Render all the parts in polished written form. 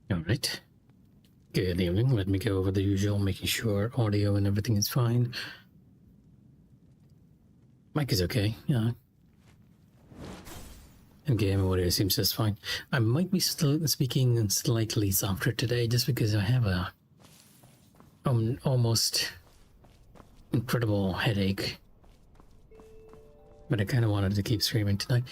Alright. Good evening. Let me go over the usual, making sure audio and everything is fine. Mic is okay, yeah. And game audio seems just fine. I might be still speaking slightly softer today just because I have a almost incredible headache. But I kind of wanted to keep streaming tonight.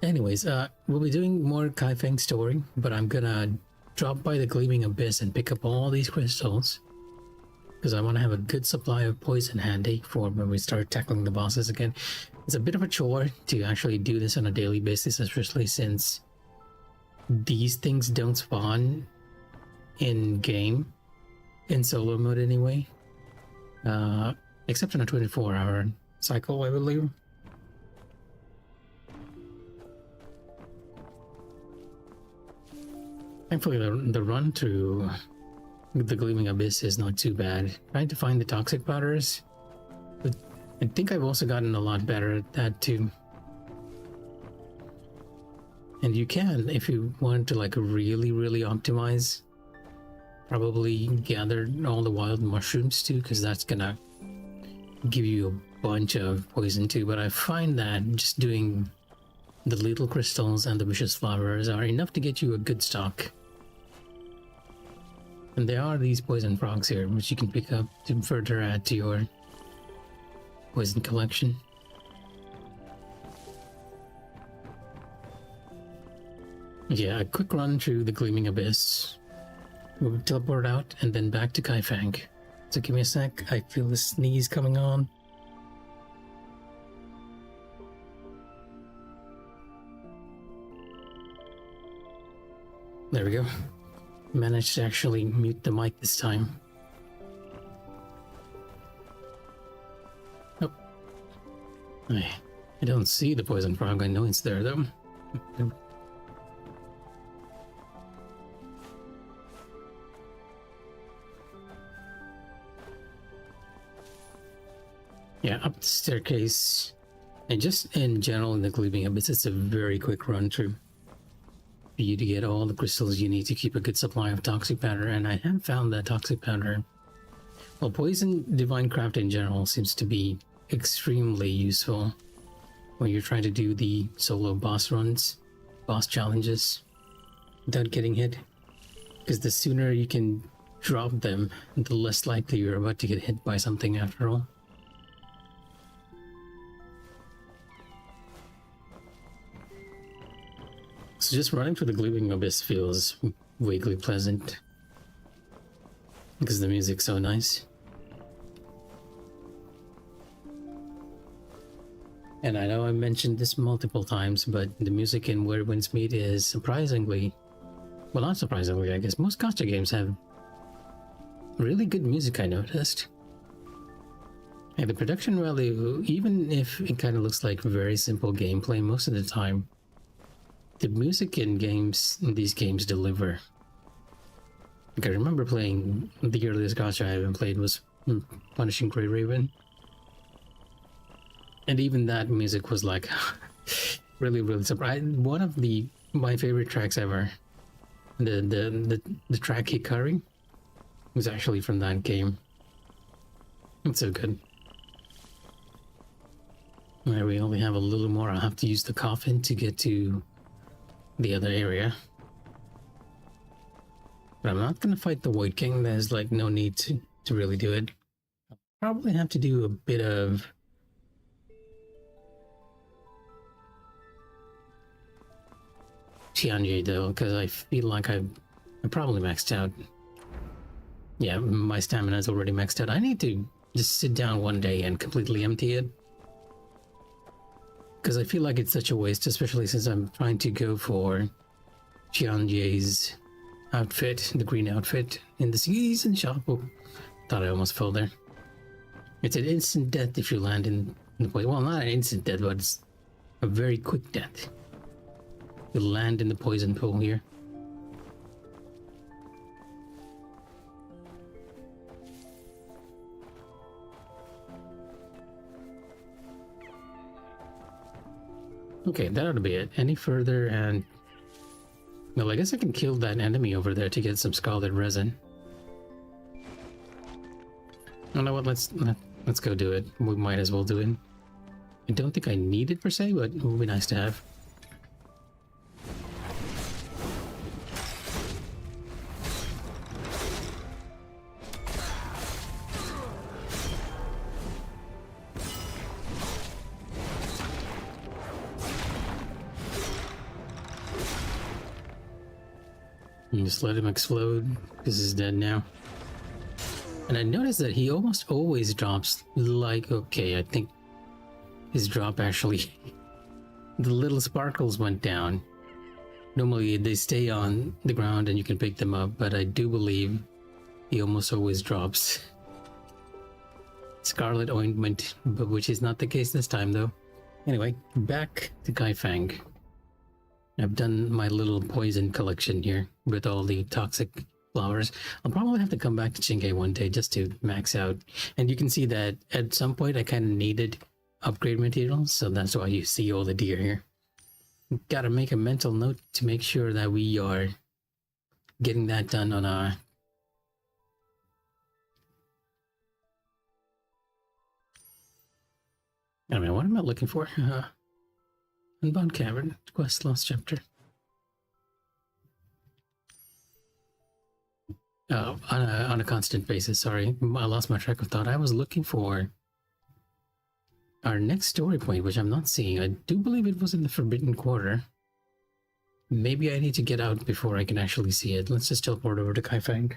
Anyways, we'll be doing more Kaifeng story, but I'm gonna drop by the Gleaming Abyss and pick up all these crystals because I want to have a good supply of poison handy for when we start tackling the bosses again. It's a bit of a chore to actually do this on a daily basis, especially since these things don't spawn in game, in solo mode anyway, except in a 24-hour cycle, I believe. Thankfully, the run through the Gleaming Abyss is not too bad. Trying to find the toxic powders, but I think I've also gotten a lot better at that too. And you can, if you want to like really optimize, probably gather all the wild mushrooms too, because that's gonna give you a bunch of poison too. But I find that just doing the little crystals and the vicious flowers are enough to get you a good stock. And there are these poison frogs here, which you can pick up to further add to your poison collection. Yeah, a quick run through the Gleaming Abyss. We'll teleport out and then back to Kaifeng. So give me a sec, I feel the sneeze coming on. There we go. Managed to actually mute the mic this time. Oh. I don't see the poison frog. I know it's there though. Yeah, up the staircase. And just in general in the Gleaming Abyss, it's a very quick run through for you to get all the crystals you need to keep a good supply of toxic powder. And I have found that toxic powder, well, poison divine craft in general seems to be extremely useful when you're trying to do the solo boss runs, boss challenges without getting hit, because the sooner you can drop them, the less likely you're about to get hit by something after all. So just running through the Gleaming Abyss feels vaguely pleasant because the music's so nice. And I know I mentioned this multiple times, but the music in Where Winds Meet is surprisingly, well, not surprisingly, I guess most gacha games have really good music, I noticed. And the production value, even if it kind of looks like very simple gameplay most of the time, the music in these games deliver. Like I remember playing the earliest gacha I ever played was Punishing Grey Raven, and even that music was like really surprising. One of my favorite tracks ever, the track Hikari, was actually from that game. It's so good. Alright, we only have a little more. I'll have to use the coffin to get to the other area, but I'm not gonna fight the White King. There's like no need to really do it. I'll probably have to do a bit of Tianjie though, because I feel like I'm probably maxed out. Yeah, my stamina is already maxed out. I need to just sit down one day and completely empty it, because I feel like it's such a waste, especially since I'm trying to go for Tianjie's outfit, the green outfit in the season shop. Oh, thought I almost fell there. It's an instant death if you land in the poison. Well, not an instant death, but it's a very quick death. You land in the poison pool here. Okay, that ought to be it. Any further and Well, I guess I can kill that enemy over there to get some scarlet resin. You know what? Let's go do it. We might as well do it. I don't think I need it per se, but it would be nice to have. And just let him explode, because he's dead now. And I noticed that he almost always drops, like, okay, I think his drop actually, the little sparkles went down. Normally they stay on the ground and you can pick them up, but I do believe he almost always drops Scarlet Ointment, but which is not the case this time though. Anyway, back to Kaifeng. I've done my little poison collection here with all the toxic flowers. I'll probably have to come back to Chingay one day just to max out. And you can see that at some point I kind of needed upgrade materials, so that's why you see all the deer here. Gotta make a mental note to make sure that we are getting that done on our... I mean, what am I looking for? Unbound Cavern, quest lost chapter. Oh, on a constant basis, sorry. I lost my track of thought. I was looking for our next story point, which I'm not seeing. I do believe it was in the Forbidden Quarter. Maybe I need to get out before I can actually see it. Let's just teleport over to Kaifeng.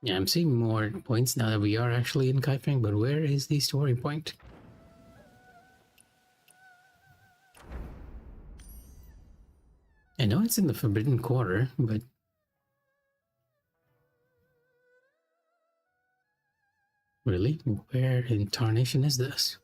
Yeah, I'm seeing more points now that we are actually in Kaifeng, but where is the story point? I know it's in the Forbidden Quarter, but... Really? Where in tarnation is this?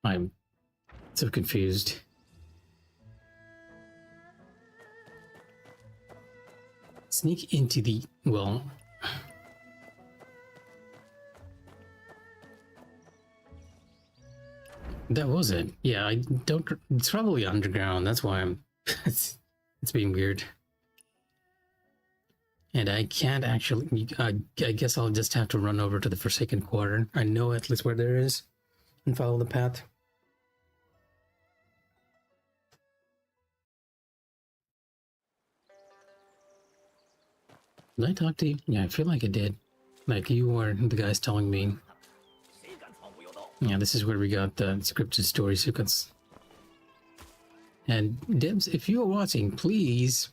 I'm so confused. Sneak into the... well... That was it. Yeah, I don't... It's probably underground, that's why I'm... it's being weird. And I can't actually... I guess I'll just have to run over to the Forsaken Quarter. I know at least where there is. And follow the path. Did I talk to you? Yeah, I feel like I did. Like you were the guys telling me. Yeah, this is where we got the scripted story sequence. And Debs, if you are watching, please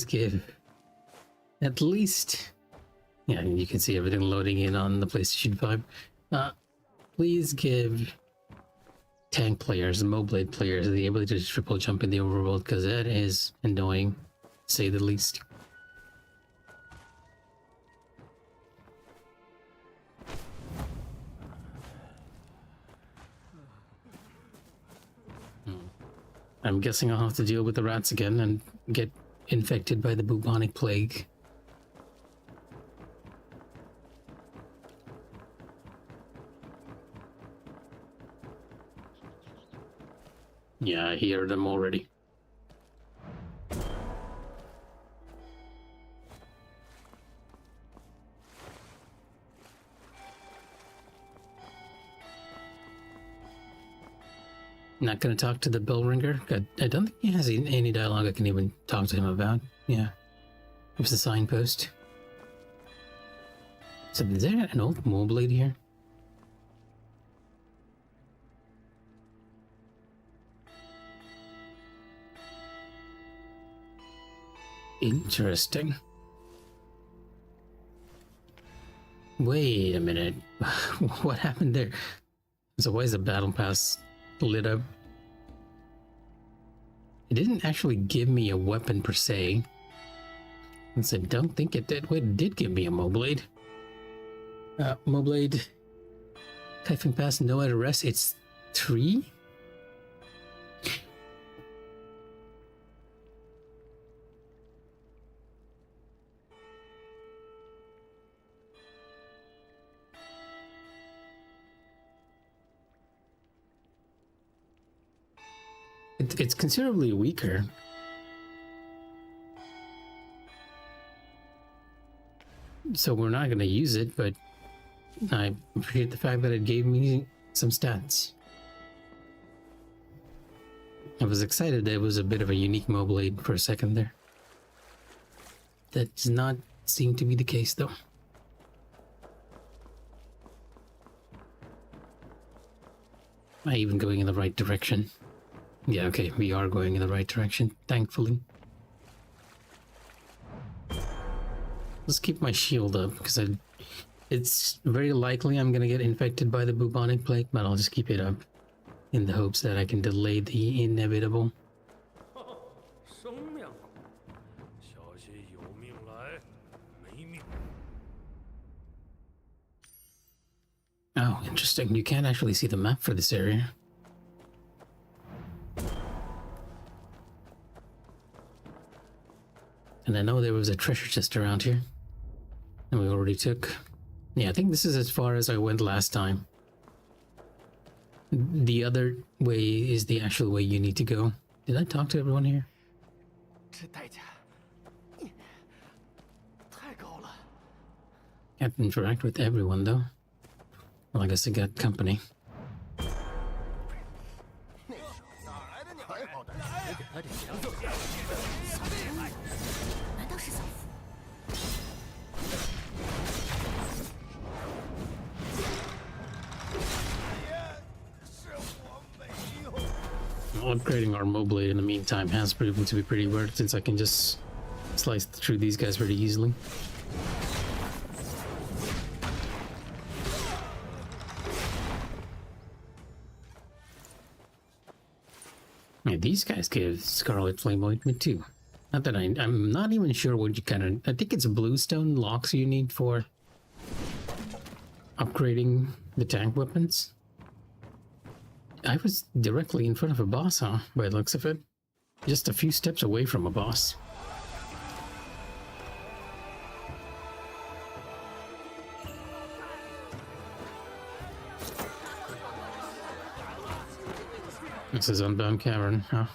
give at least... Yeah, you can see everything loading in on the PlayStation 5. Please give tank players and Moblade players the ability to triple jump in the overworld, because that is annoying, to say the least. I'm guessing I'll have to deal with the rats again and get infected by the bubonic plague. Yeah, I hear them already. Not gonna talk to the bell ringer? I don't think he has any dialogue I can even talk to him about. Yeah. It was the signpost. So is there an old Moblade here? Interesting. Wait a minute. What happened there? So why is the battle pass lit up? It didn't actually give me a weapon per se, I don't think it did. Wait, it did give me a Moblade. Moblade. Kaifeng Pass, no other rest. It's 3? It's considerably weaker. So we're not going to use it, but I appreciate the fact that it gave me some stats. I was excited that it was a bit of a unique Moblade for a second there. That does not seem to be the case, though. Am I even going in the right direction? Yeah, okay, we are going in the right direction, thankfully. Let's keep my shield up, because it's very likely I'm gonna get infected by the bubonic plague, but I'll just keep it up in the hopes that I can delay the inevitable. Oh, interesting. You can't actually see the map for this area. And I know there was a treasure chest around here. And we already took... Yeah, I think this is as far as I went last time. The other way is the actual way you need to go. Did I talk to everyone here? Can't interact with everyone though. Well, I guess I got company. Upgrading our Moblade in the meantime has proven to be pretty worth, since I can just slice through these guys pretty easily. Yeah, these guys give Scarlet Flame Ointment too. Not that I'm not even sure what you kind of... I think it's bluestone locks you need for upgrading the tank weapons. I was directly in front of a boss, huh? By the looks of it. Just a few steps away from a boss. This is Unbound Cavern, huh?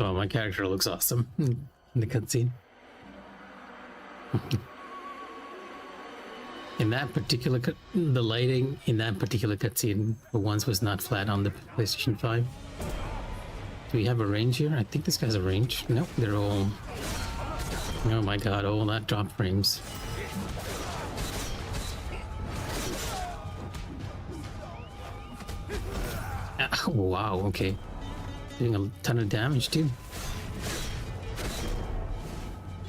Oh, my character looks awesome in the cutscene. In that particular the lighting in that particular cutscene for once was not flat on the PlayStation 5. Do we have a range here? I think this guy's a range. Nope, they're all... Oh my god, all that drop frames. Ah, wow, okay. Doing a ton of damage too.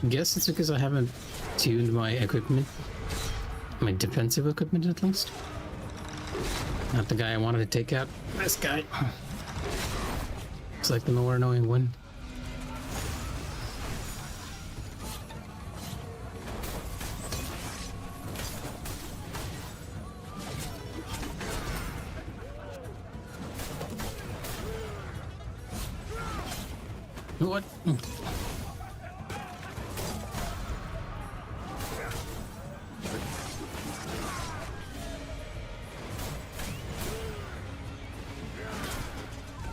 Guess it's because I haven't tuned my equipment. My defensive equipment at least. Not the guy I wanted to take out. This guy. Looks like the more annoying one. What?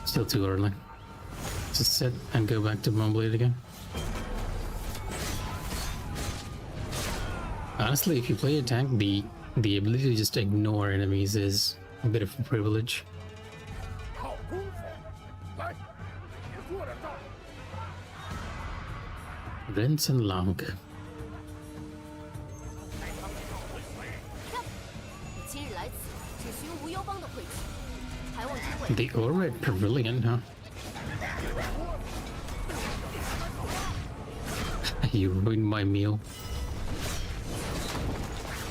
Still too early. Just sit and go back to Moblade again. Honestly, if you play a tank, the ability to just ignore enemies is a bit of a privilege. Rinse and Long. The Ored Pavilion, huh? You ruined my meal.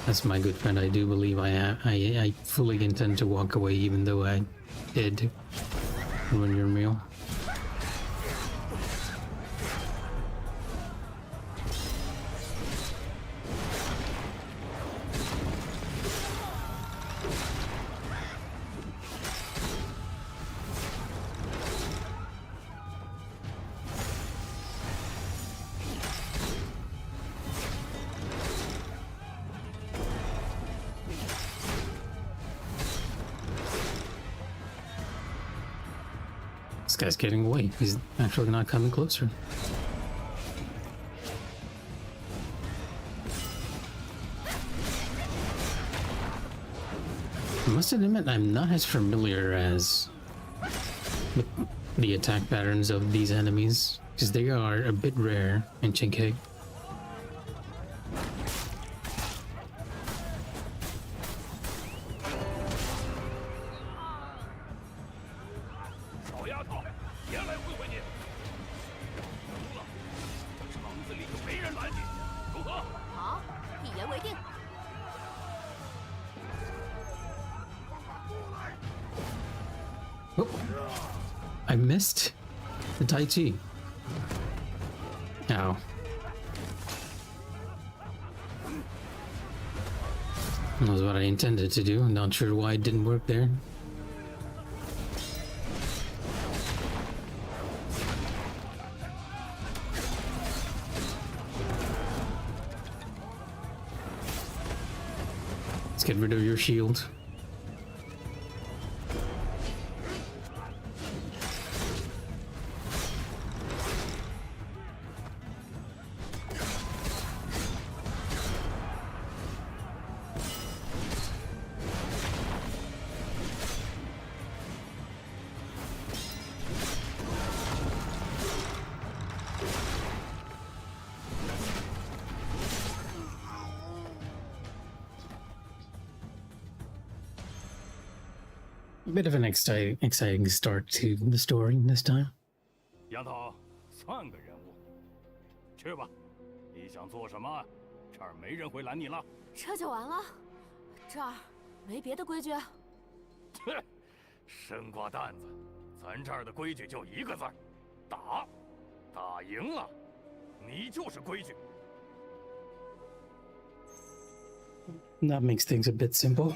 That's my good friend. I do believe I fully intend to walk away, even though I did ruin your meal. This guy's getting away. He's actually not coming closer. I must admit, I'm not as familiar as with the attack patterns of these enemies, because they are a bit rare in Mikh'a. Oh, I missed the Tai Chi. Ow. That was what I intended to do. I'm not sure why it didn't work there. Let's get rid of your shield. A bit of an exciting start to the story this time. 杨头，算个人物。去吧，你想做什么？这儿没人会拦你了。这就完了？这儿没别的规矩？切，生瓜蛋子，咱这儿的规矩就一个字儿：打。打赢了，你就是规矩。That makes things a bit simple.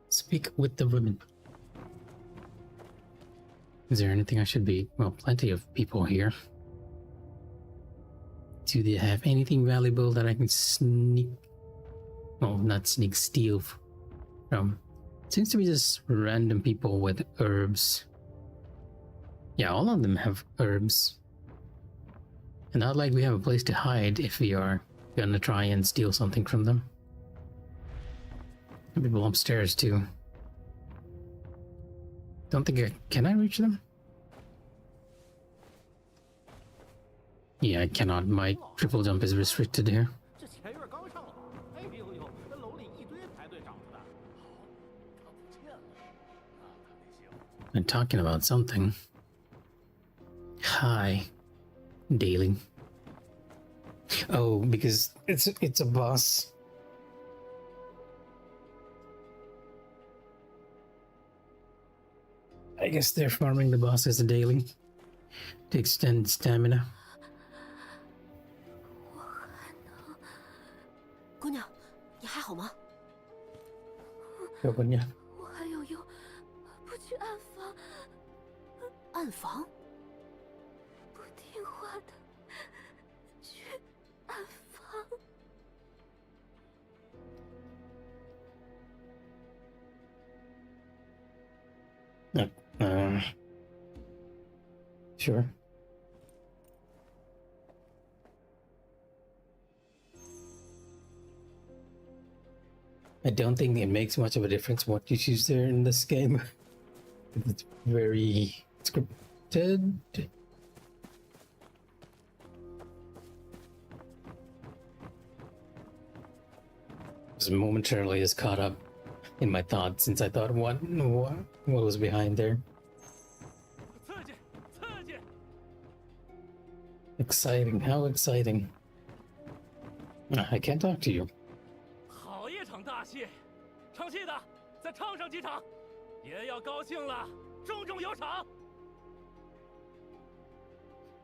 Speak with the women. Is there anything I should be? Well, plenty of people here. Do they have anything valuable that I can sneak? Well, not sneak, steal from. Seems to be just random people with herbs. Yeah, all of them have herbs. And not like we have a place to hide if we are gonna try and steal something from them. People upstairs too. Don't think can I reach them? Yeah, I cannot. My triple jump is restricted here. I'm talking about something. Hi, Daily. Oh, because it's a boss. I guess they're farming the boss as a daily to extend stamina. 姑娘，你还好吗？小姑娘，我还有用，不去暗房。暗房？不听话的，去暗房。Sure. I don't think it makes much of a difference what you choose there in this game. It's very scripted. I was momentarily just caught up in my thoughts since I thought what was behind there. Exciting, how exciting. I can't talk to you. 好一场大戏，唱戏的再唱上几场，爷要高兴了，重重有赏。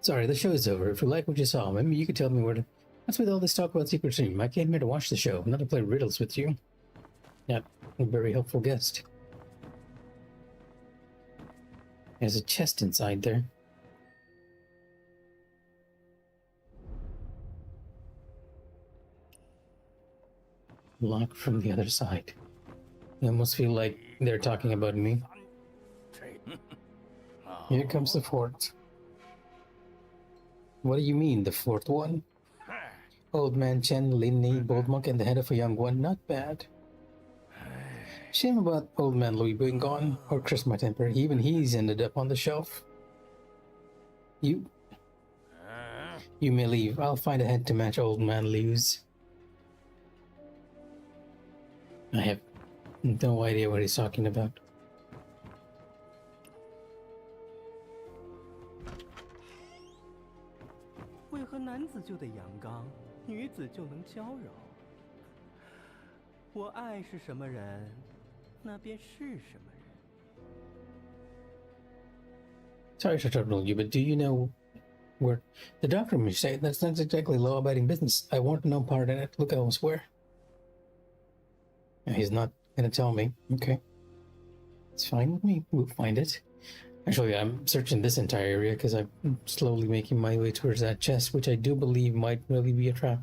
Sorry, the show's over. If you like what you saw, maybe you could tell me where to... What's with all this talk about Secret Room? I came here to watch the show, not to play riddles with you. Not a very helpful guest. There's a chest inside there. Locked from the other side. I almost feel like they're talking about me. Here comes the fourth. What do you mean, the fourth one? Old Man Chen, Lin Ni, Bold Monk, and the head of a young one. Not bad. Shame about Old Man Louis being gone, or Chris my temper. Even he's ended up on the shelf. You may leave. I'll find a head to match Old Man Louis. I have no idea what he's talking about. 为何男子就得阳刚，女子就能娇柔？我爱是什么人，那便是什么人。 Sorry to trouble you, but do you know where the doctor may say that's not exactly law-abiding business? I want no part in it. Look elsewhere. He's not gonna tell me. Okay. It's fine with me. We'll find it. Actually, I'm searching this entire area because I'm slowly making my way towards that chest, which I do believe might really be a trap.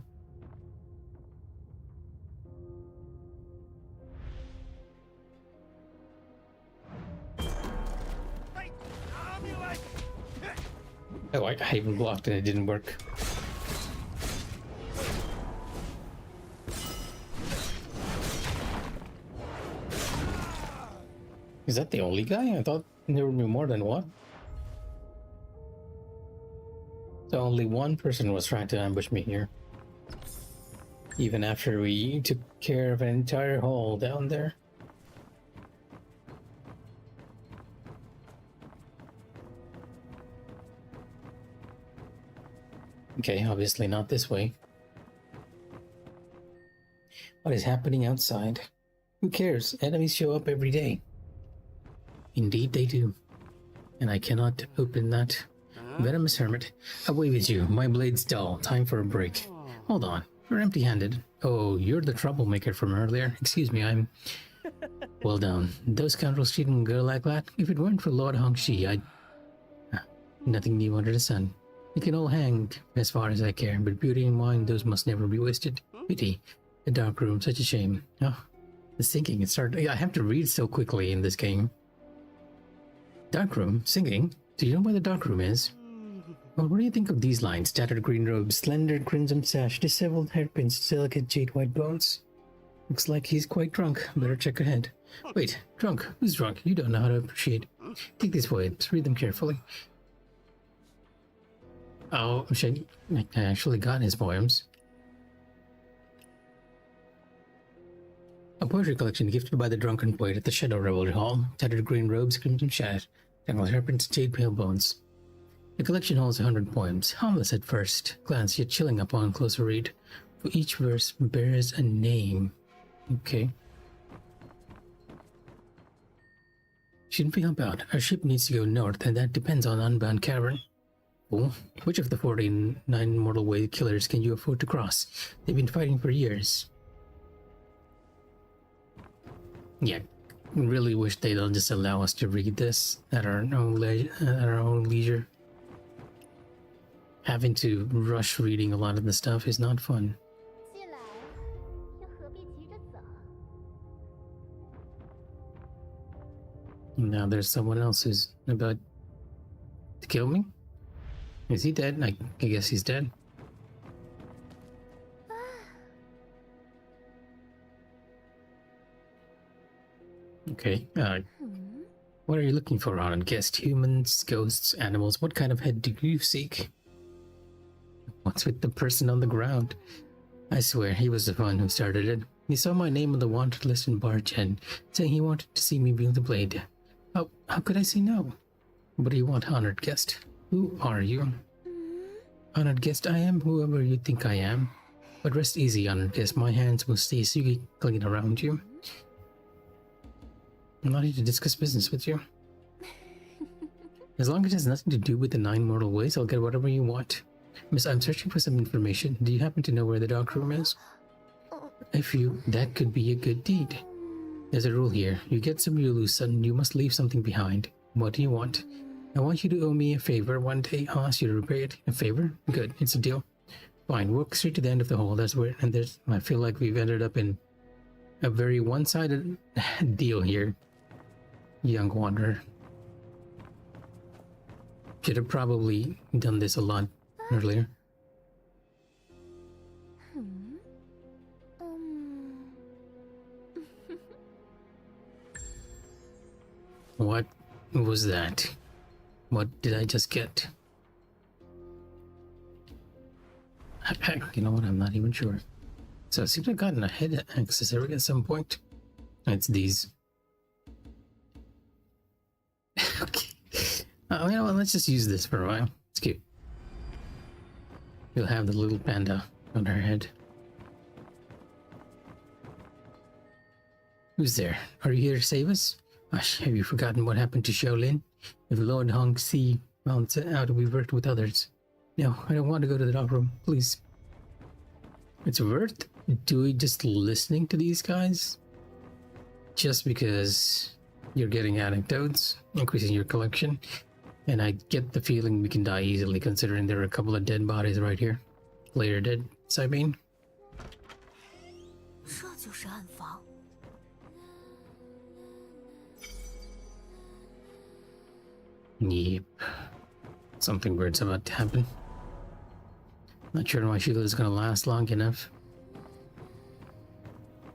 Oh, I even blocked and it didn't work. Is that the only guy? I thought there would be more than one. So only one person was trying to ambush me here. Even after we took care of an entire hole down there. Okay, obviously not this way. What is happening outside? Who cares? Enemies show up every day. Indeed they do. And I cannot open that. Venomous Hermit, away with you. My blade's dull. Time for a break. Hold on. You're empty-handed. Oh, you're the troublemaker from earlier. Excuse me, I'm... Well done. Those scoundrels cheating a girl like that? If it weren't for Lord Hongxi, I'd... Nothing new under the sun. You can all hang, as far as I care, but beauty and wine, those must never be wasted. Pity. The dark room, such a shame. Oh, the sinking, it started... I have to read so quickly in this game. Dark room? Singing? Do you know where the dark room is? Well, what do you think of these lines? Tattered green robes, slender crimson sash, disheveled hairpins, delicate jade white bones. Looks like he's quite drunk. Better check ahead. Wait, drunk? Who's drunk? You don't know how to appreciate. Take these poems. Read them carefully. Oh, I actually got his poems. A poetry collection gifted by the drunken poet at the Shadow Revelry Hall. Tattered green robes, crimson sash, tangled hairpins, jade pale bones. The collection holds 100 poems, harmless at first glance, yet chilling upon closer read. For each verse bears a name. Okay. Shouldn't we help out? Our ship needs to go north, and that depends on Unbound Cavern. Oh, which of the 49 mortal way killers can you afford to cross? They've been fighting for years. Yeah, really wish they'd just allow us to read this at our own leisure. Having to rush reading a lot of the stuff is not fun. Now there's someone else who's about to kill me? Is he dead? I guess he's dead. Okay, what are you looking for, honored guest? Humans, ghosts, animals? What kind of head do you seek? What's with the person on the ground? I swear, he was the one who started it. He saw my name on the wanted list in Bargen, saying he wanted to see me wield the blade. How could I say no? What do you want, honored guest? Who are you? Honored guest, I am whoever you think I am. but rest easy on this. My hands will stay squeaky clean around you. I'm not here to discuss business with you. As long as it has nothing to do with the 9 mortal ways, I'll get whatever you want. Miss, I'm searching for some information. Do you happen to know where the dark room is? If you, that could be a good deed. There's a rule here. You get some, you lose some. You must leave something behind. What do you want? I want you to owe me a favor one day. I'll ask you to repay it. A favor? Good. It's a deal. Fine. Walk straight to the end of the hall. That's where, and there's, I feel like we've ended up in a very one-sided deal here. Young wanderer. Should have probably done this a lot earlier. What was that? What did I just get? You know what? I'm not even sure. So it seems I've gotten a head accessory at some point. It's these. Okay. You know what? Let's just use this for a while. It's cute. You'll have the little panda on her head. Who's there? Are you here to save us? Gosh, have you forgotten what happened to Shaolin? If Lord Hong Si found out we worked with others. No, I don't want to go to the dark room, please. It's worth doing just listening to these guys? Just because you're getting anecdotes, increasing your collection, and I get the feeling we can die easily considering there are a couple of dead bodies right here. Later dead, I mean. 这就是暗房。 Yep. Something weird's about to happen. Not sure my shield is gonna last long enough.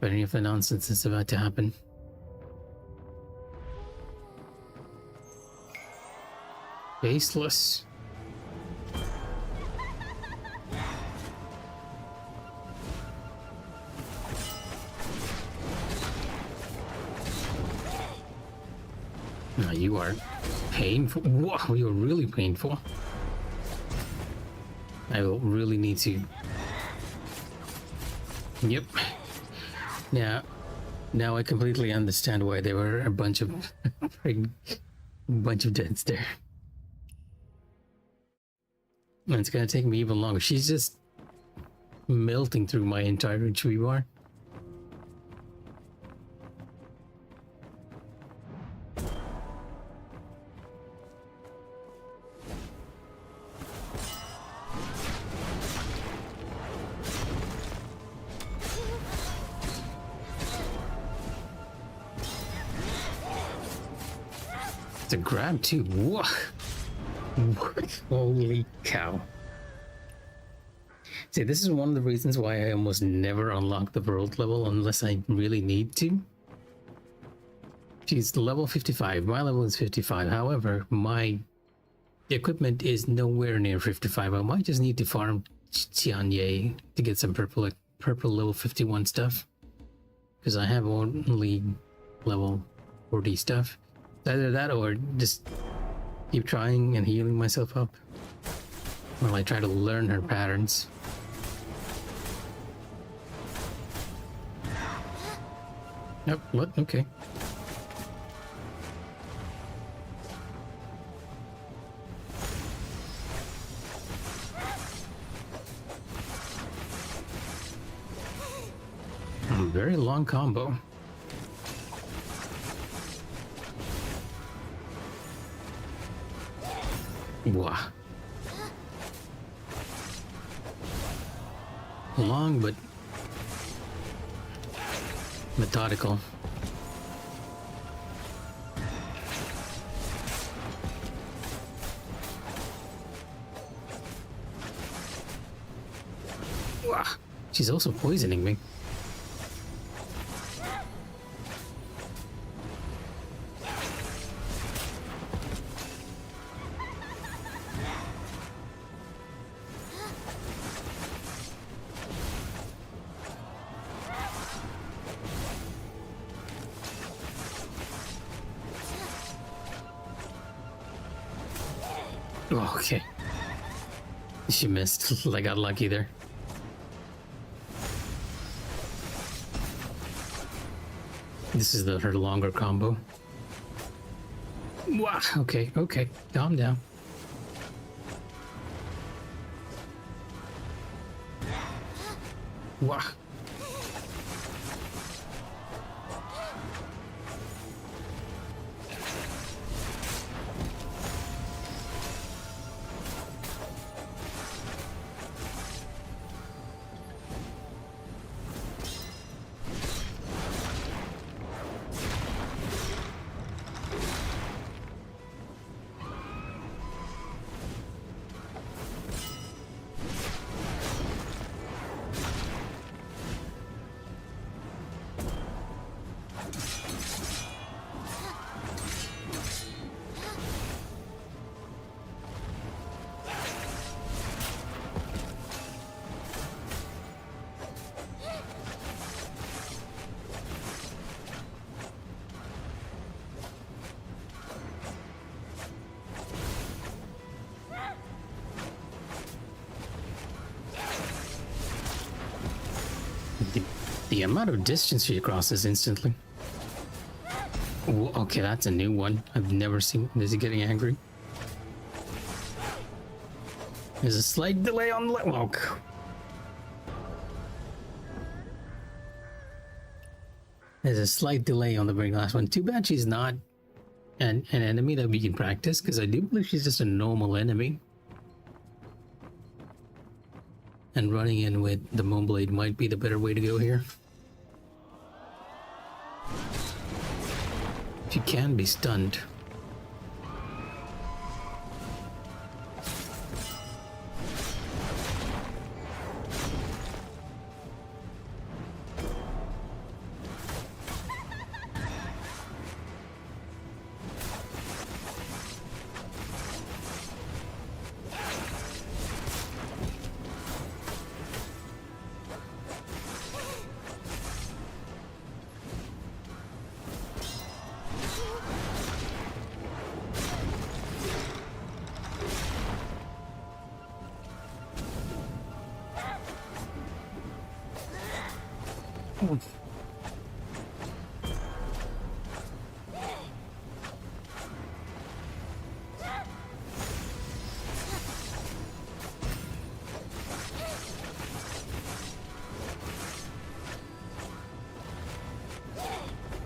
But any of the nonsense is about to happen. Faceless. Now you are painful. Whoa, you're really painful. I will really need to. Yep. Now I completely understand why there were a bunch of deads there. And it's gonna take me even longer. She's just melting through my entire tree bar. To grab too. Whoa. Holy cow. See, this is one of the reasons why I almost never unlock the world level unless I really need to. She's level 55. My level is 55. However, my equipment is nowhere near 55. I might just need to farm Tianye to get some purple level 51 stuff. Because I have only level 40 stuff. Either that or just keep trying and healing myself up while I try to learn her patterns. Yep, what? Okay. Very long combo. Wow. Long but methodical. Wow. She's also poisoning me. Oh, okay. She missed. I got lucky there. This is her longer combo. Wow. Okay, okay. Calm down. Wow. The amount of distance she crosses instantly. Ooh, okay, that's a new one. I've never seen. Is he getting angry? There's a slight delay on the. Oh, there's a slight delay on the very last one. Too bad she's not an enemy that we can practice, because I do believe she's just a normal enemy. And running in with the Moonblade might be the better way to go here. She can be stunned.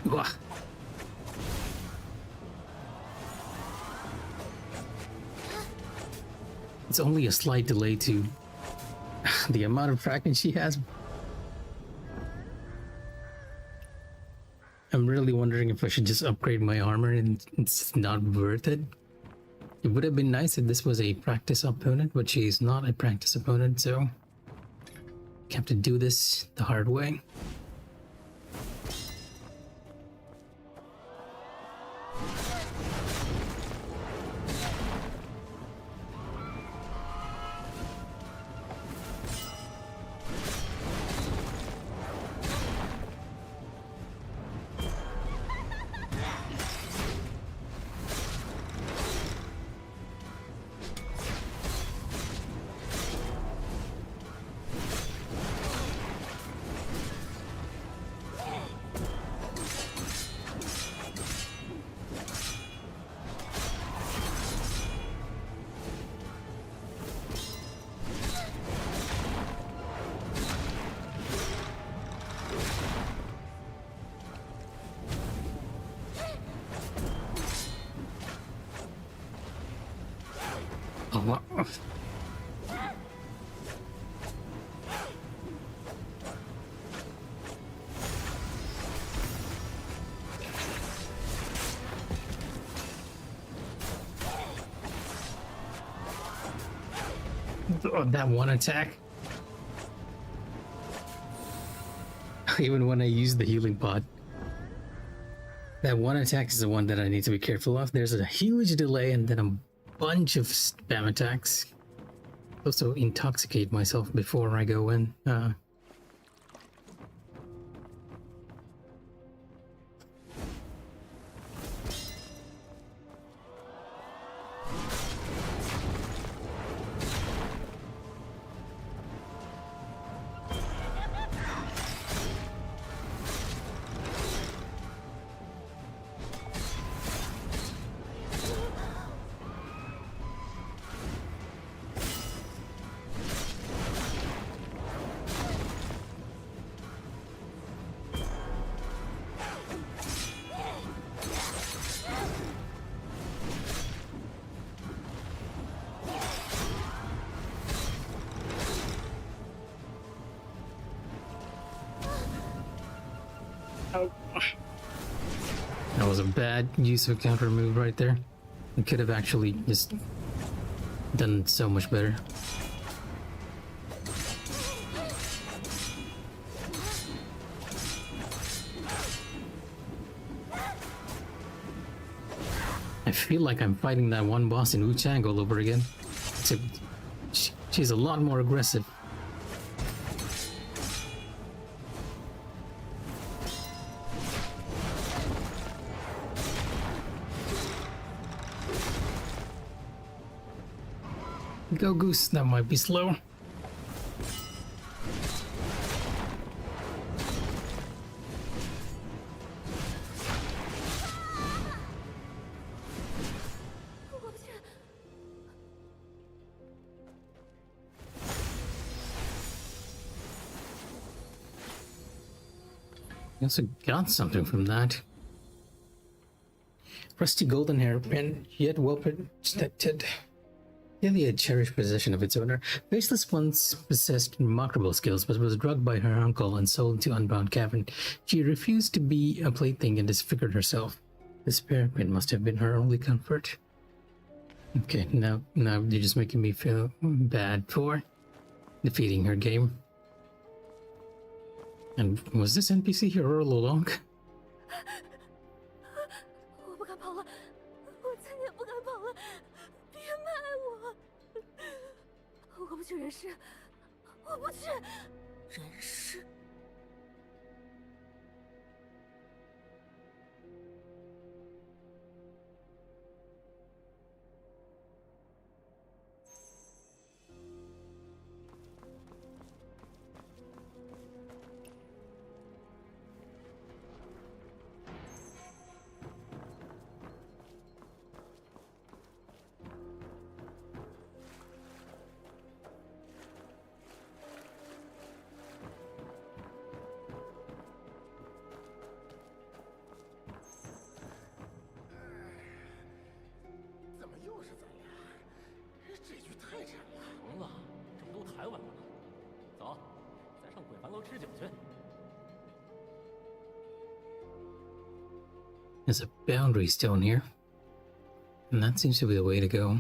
Wah. It's only a slight delay to the amount of tracking she has. I'm really wondering if I should just upgrade my armor, and it's not worth it. It would have been nice if this was a practice opponent, but she's not a practice opponent, so I have to do this the hard way. Oh, what? Oh, that one attack. Even when I use the healing pod. That one attack is the one that I need to be careful of. There's a huge delay and then a bunch of spam attacks. Also intoxicate myself before I go in. That was a bad use of a counter move right there. I could have actually just done so much better. I feel like I'm fighting that one boss in Wu Chang all over again. Except she's a lot more aggressive. Go Goose, that might be slow. I also got something from that. Rusty golden hairpin, yet well protected. Clearly a cherished possession of its owner. Faceless once possessed remarkable skills, but was drugged by her uncle and sold to Unbound Cavern. She refused to be a plaything and disfigured herself. This hairpin must have been her only comfort. Okay, now you're just making me feel bad for defeating her game. And was this NPC here all along? 我不敢跑了，我再也不敢跑了，别卖我！我不去人世，我不去人世。There's a boundary stone here, and that seems to be the way to go.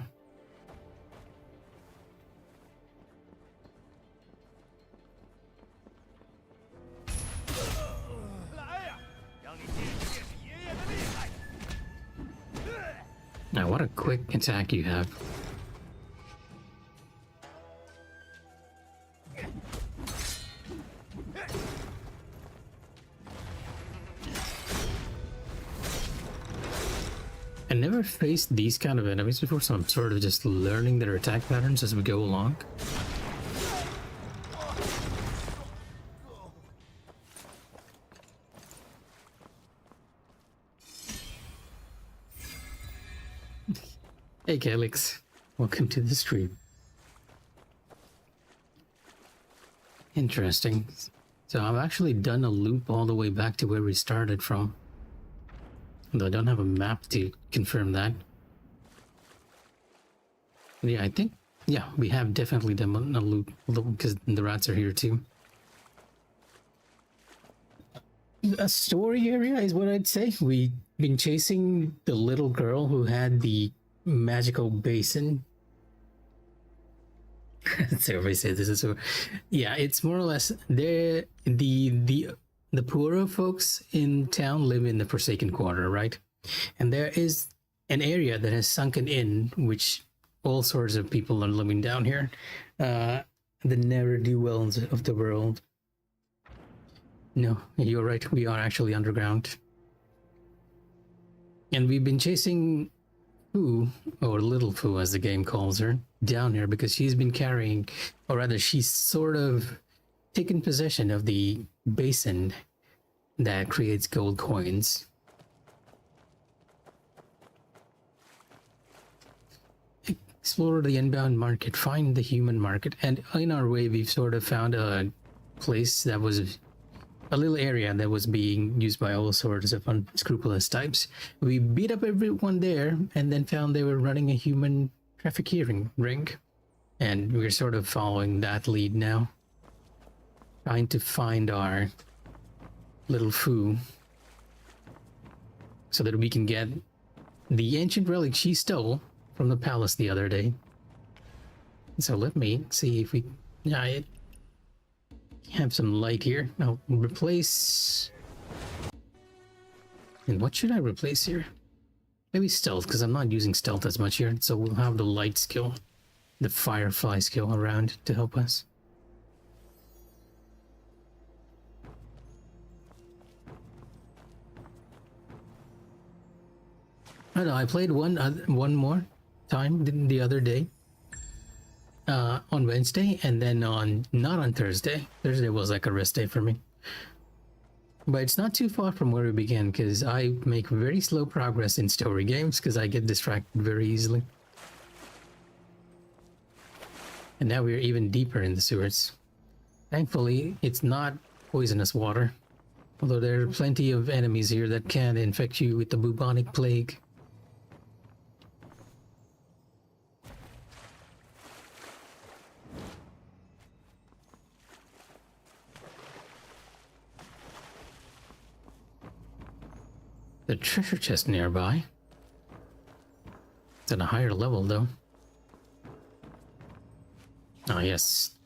Now, what a quick attack you have. I never faced these kind of enemies before, so I'm sort of just learning their attack patterns as we go along. Hey Calyx, welcome to the stream. Interesting. So I've actually done a loop all the way back to where we started from. Though I don't have a map to confirm that. Yeah, I think, yeah, we have definitely done a loop because the rats are here too. A story area is what I'd say. We've been chasing the little girl who had the magical basin. So everybody says this is so. Yeah, it's more or less the poorer folks in town live in the Forsaken Quarter, right? And there is an area that has sunken in, which all sorts of people are living down here. The ne'er-do-wells of the world. No, you're right. We are actually underground. And we've been chasing Fu, or Little Fu as the game calls her, down here because she's been carrying, or rather she's sort of taken possession of the basin that creates gold coins. Explore the inbound market, find the human market, and in our way we've sort of found a place that was a little area that was being used by all sorts of unscrupulous types. We beat up everyone there and then found they were running a human trafficking ring, and we're sort of following that lead now, trying to find our little Fu so that we can get the ancient relic she stole from the palace the other day. So let me see if we... Yeah, I have some light here. Now, replace... And what should I replace here? Maybe stealth, because I'm not using stealth as much here, so we'll have the light skill, the firefly skill around to help us. I know, I played one more time the other day, on Wednesday, and then not on Thursday. Thursday was like a rest day for me. But it's not too far from where we began, because I make very slow progress in story games, because I get distracted very easily. And now we're even deeper in the sewers. Thankfully, it's not poisonous water, although there are plenty of enemies here that can infect you with the bubonic plague. The treasure chest nearby. It's at a higher level, though. Ah, yes.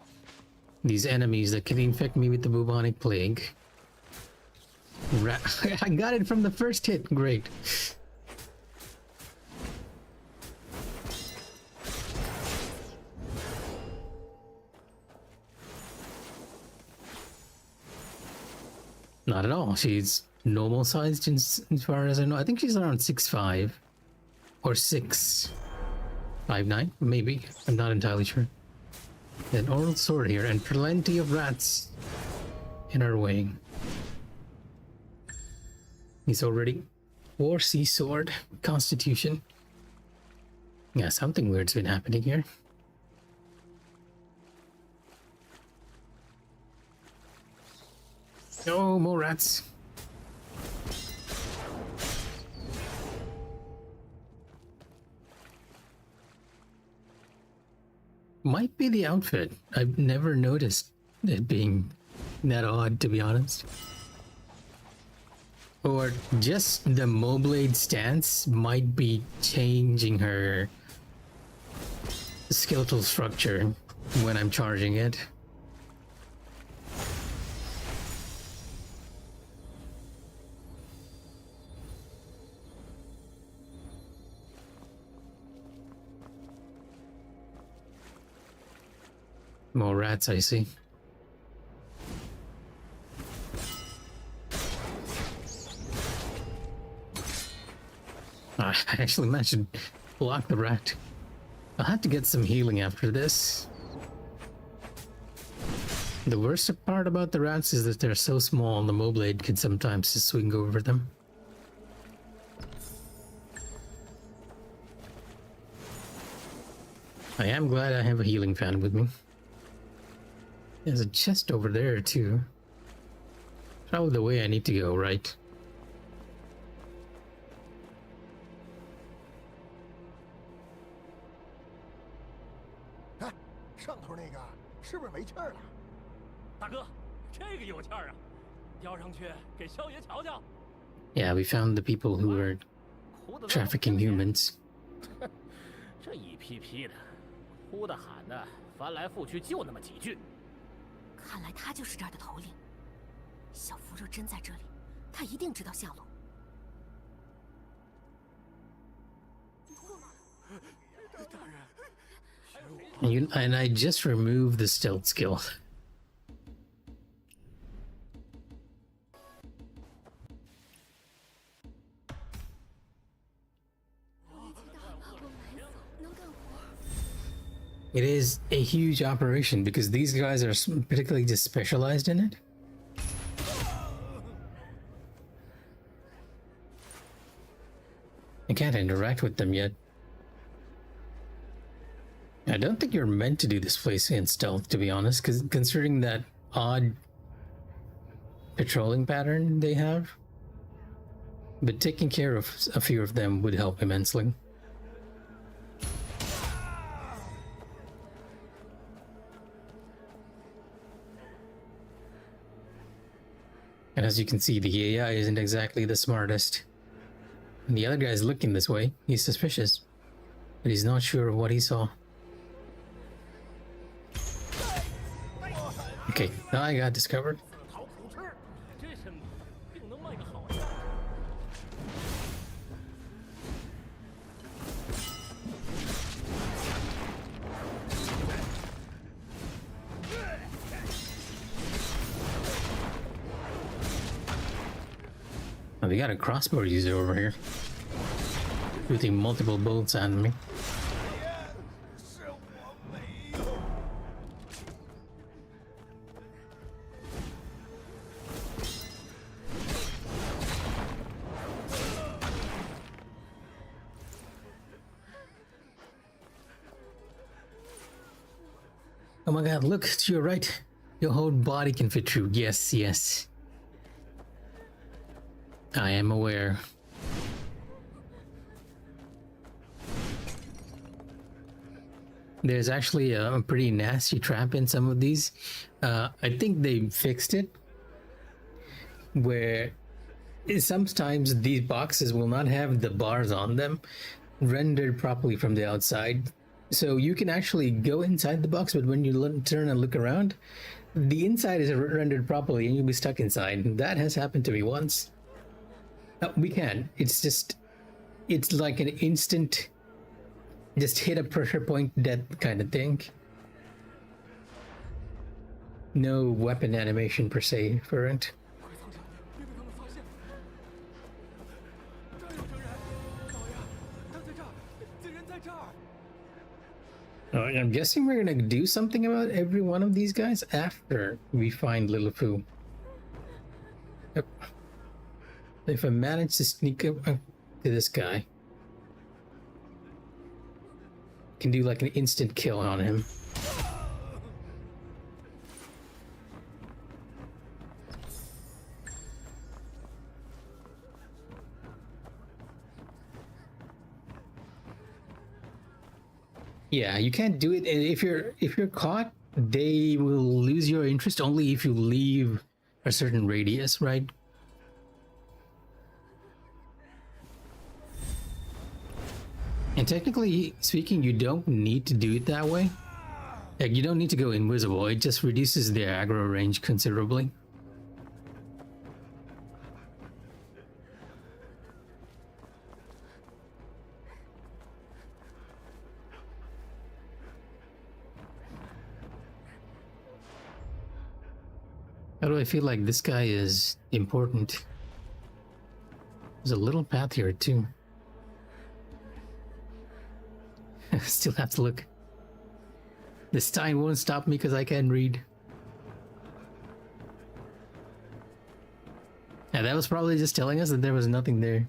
These enemies that can infect me with the bubonic plague. I got it from the first hit. Great. Not at all. She's normal sized as far as I know. I think she's around 6'5" or 6'9", maybe. I'm not entirely sure. An oral sword here and plenty of rats in our way. He's already 4C sword constitution. Yeah, something weird's been happening here. Oh, more rats. Might be the outfit. I've never noticed it being that odd, to be honest. Or just the Moblade stance might be changing her skeletal structure when I'm charging it. More rats, I see. I actually managed to block the rat. I'll have to get some healing after this. The worst part about the rats is that they're so small and the Moblade can sometimes just swing over them. I am glad I have a healing fan with me. There's a chest over there too. Probably the way I need to go, right? Yeah, we found the people who were trafficking humans. 这一批批的，哭的喊的，翻来覆去就那么几句。看来他就是这儿的头领。小福若真在这里，他一定知道下落。And I just removed the stealth skill. It is a huge operation because these guys are particularly just specialized in it. I can't interact with them yet. I don't think you're meant to do this place in stealth, to be honest, because considering that odd patrolling pattern they have. But taking care of a few of them would help immensely. And as you can see, the AI isn't exactly the smartest. And the other guy's looking this way. He's suspicious, but he's not sure of what he saw. Okay, now I got discovered. 讨苦吃，这身子定能卖个好价。 Oh, we got a crossbow user over here, shooting multiple bullets at me. Oh my god, look to your right. Your whole body can fit through. Yes, yes. I am aware. There's actually a pretty nasty trap in some of these. I think they fixed it, where sometimes these boxes will not have the bars on them rendered properly from the outside. So you can actually go inside the box, but when you turn and look around, the inside is rendered properly and you'll be stuck inside. That has happened to me once. We can. It's like an instant, just hit a pressure point death kind of thing. No weapon animation per se for it. 快藏起来，别被他们发现！老爷，他在这儿，敌人在这儿。 I'm guessing we're gonna do something about every one of these guys after we find Little Fu. Yep. If I manage to sneak up to this guy, can do like an instant kill on him. Yeah, you can't do it. And if you're caught, they will lose your interest only if you leave a certain radius, right? And technically speaking, you don't need to do it that way. Like, you don't need to go invisible. It just reduces their aggro range considerably. How do I feel like this guy is important? There's a little path here too. Still have to look. The sign won't stop me because I can't read. Yeah, that was probably just telling us that there was nothing there.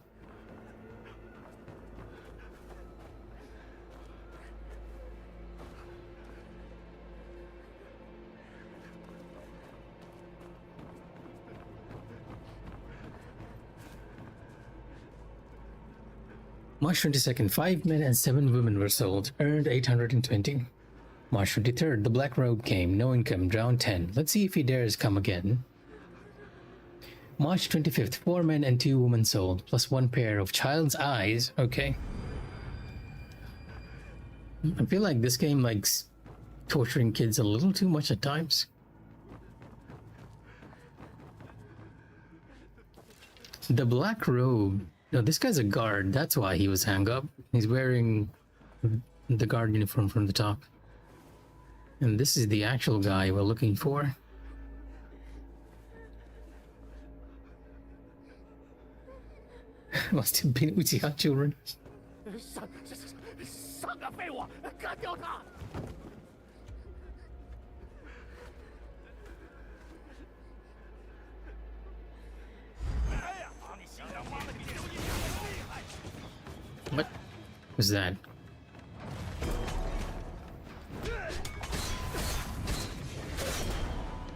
March 22nd, 5 men and 7 women were sold, earned 820. March 23rd, the Black Robe came, no income, drowned 10. Let's see if he dares come again. March 25th, 4 men and 2 women sold, plus 1 pair of child's eyes. Okay. I feel like this game likes torturing kids a little too much at times. The Black Robe. No, this guy's a guard. That's why he was hung up. He's wearing the guard uniform from the top. And this is the actual guy we're looking for. Must have been Uchiha children. 上个废物，干掉他！ What was that?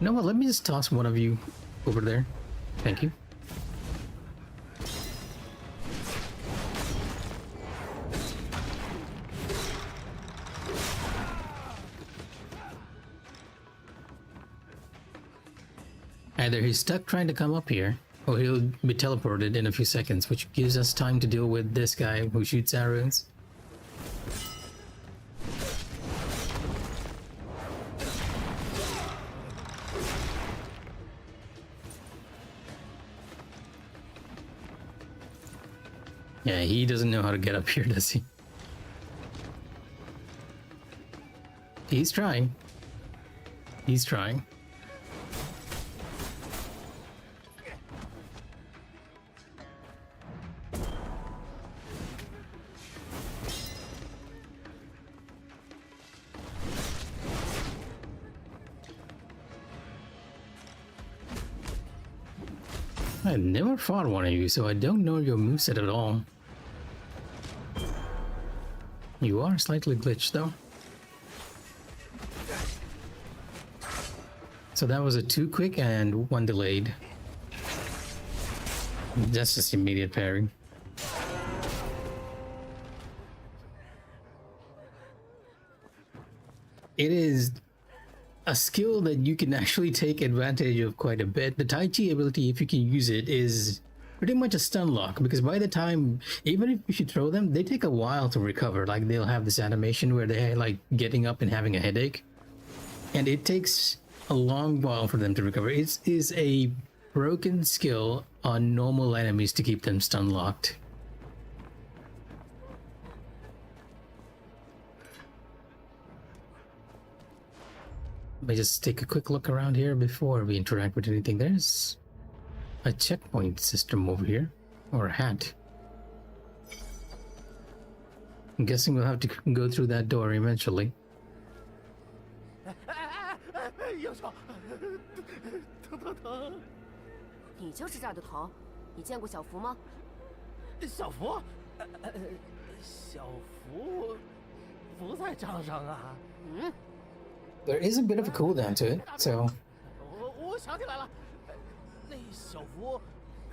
You know what? Let me just toss one of you over there. Thank you. Either he's stuck trying to come up here, Oh, he'll be teleported in a few seconds, which gives us time to deal with this guy who shoots arrows. Yeah, he doesn't know how to get up here, does he? He's trying. He's trying. I've never fought one of you, so I don't know your moveset at all. You are slightly glitched, though. So that was a 2 quick and 1 delayed. That's just immediate parry. It is a skill that you can actually take advantage of quite a bit. The Tai Chi ability, if you can use it, is pretty much a stun lock, because by the time, even if you throw them, they take a while to recover. Like, they'll have this animation where they're like getting up and having a headache, and it takes a long while for them to recover. It is a broken skill on normal enemies to keep them stun locked. Let me just take a quick look around here before we interact with anything. There's a checkpoint system over here, or a hat. I'm guessing we'll have to go through that door eventually. 右手，疼疼疼！你就是这儿的头，你见过小福吗？小福，小福不在账上啊。嗯。 There is a bit of a cooldown to it, so. 我想起来了，那小福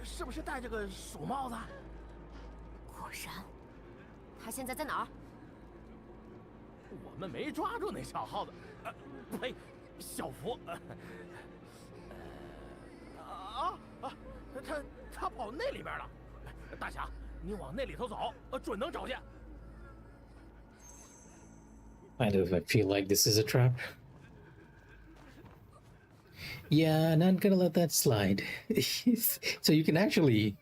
是不是戴着个鼠帽子？果然，他现在在哪儿？我们没抓住那小耗子，呸，小福，他跑那里边了。大侠，你往那里头走，准能找见。I don't know if I feel like this is a trap. Yeah, not gonna let that slide. So you can actually...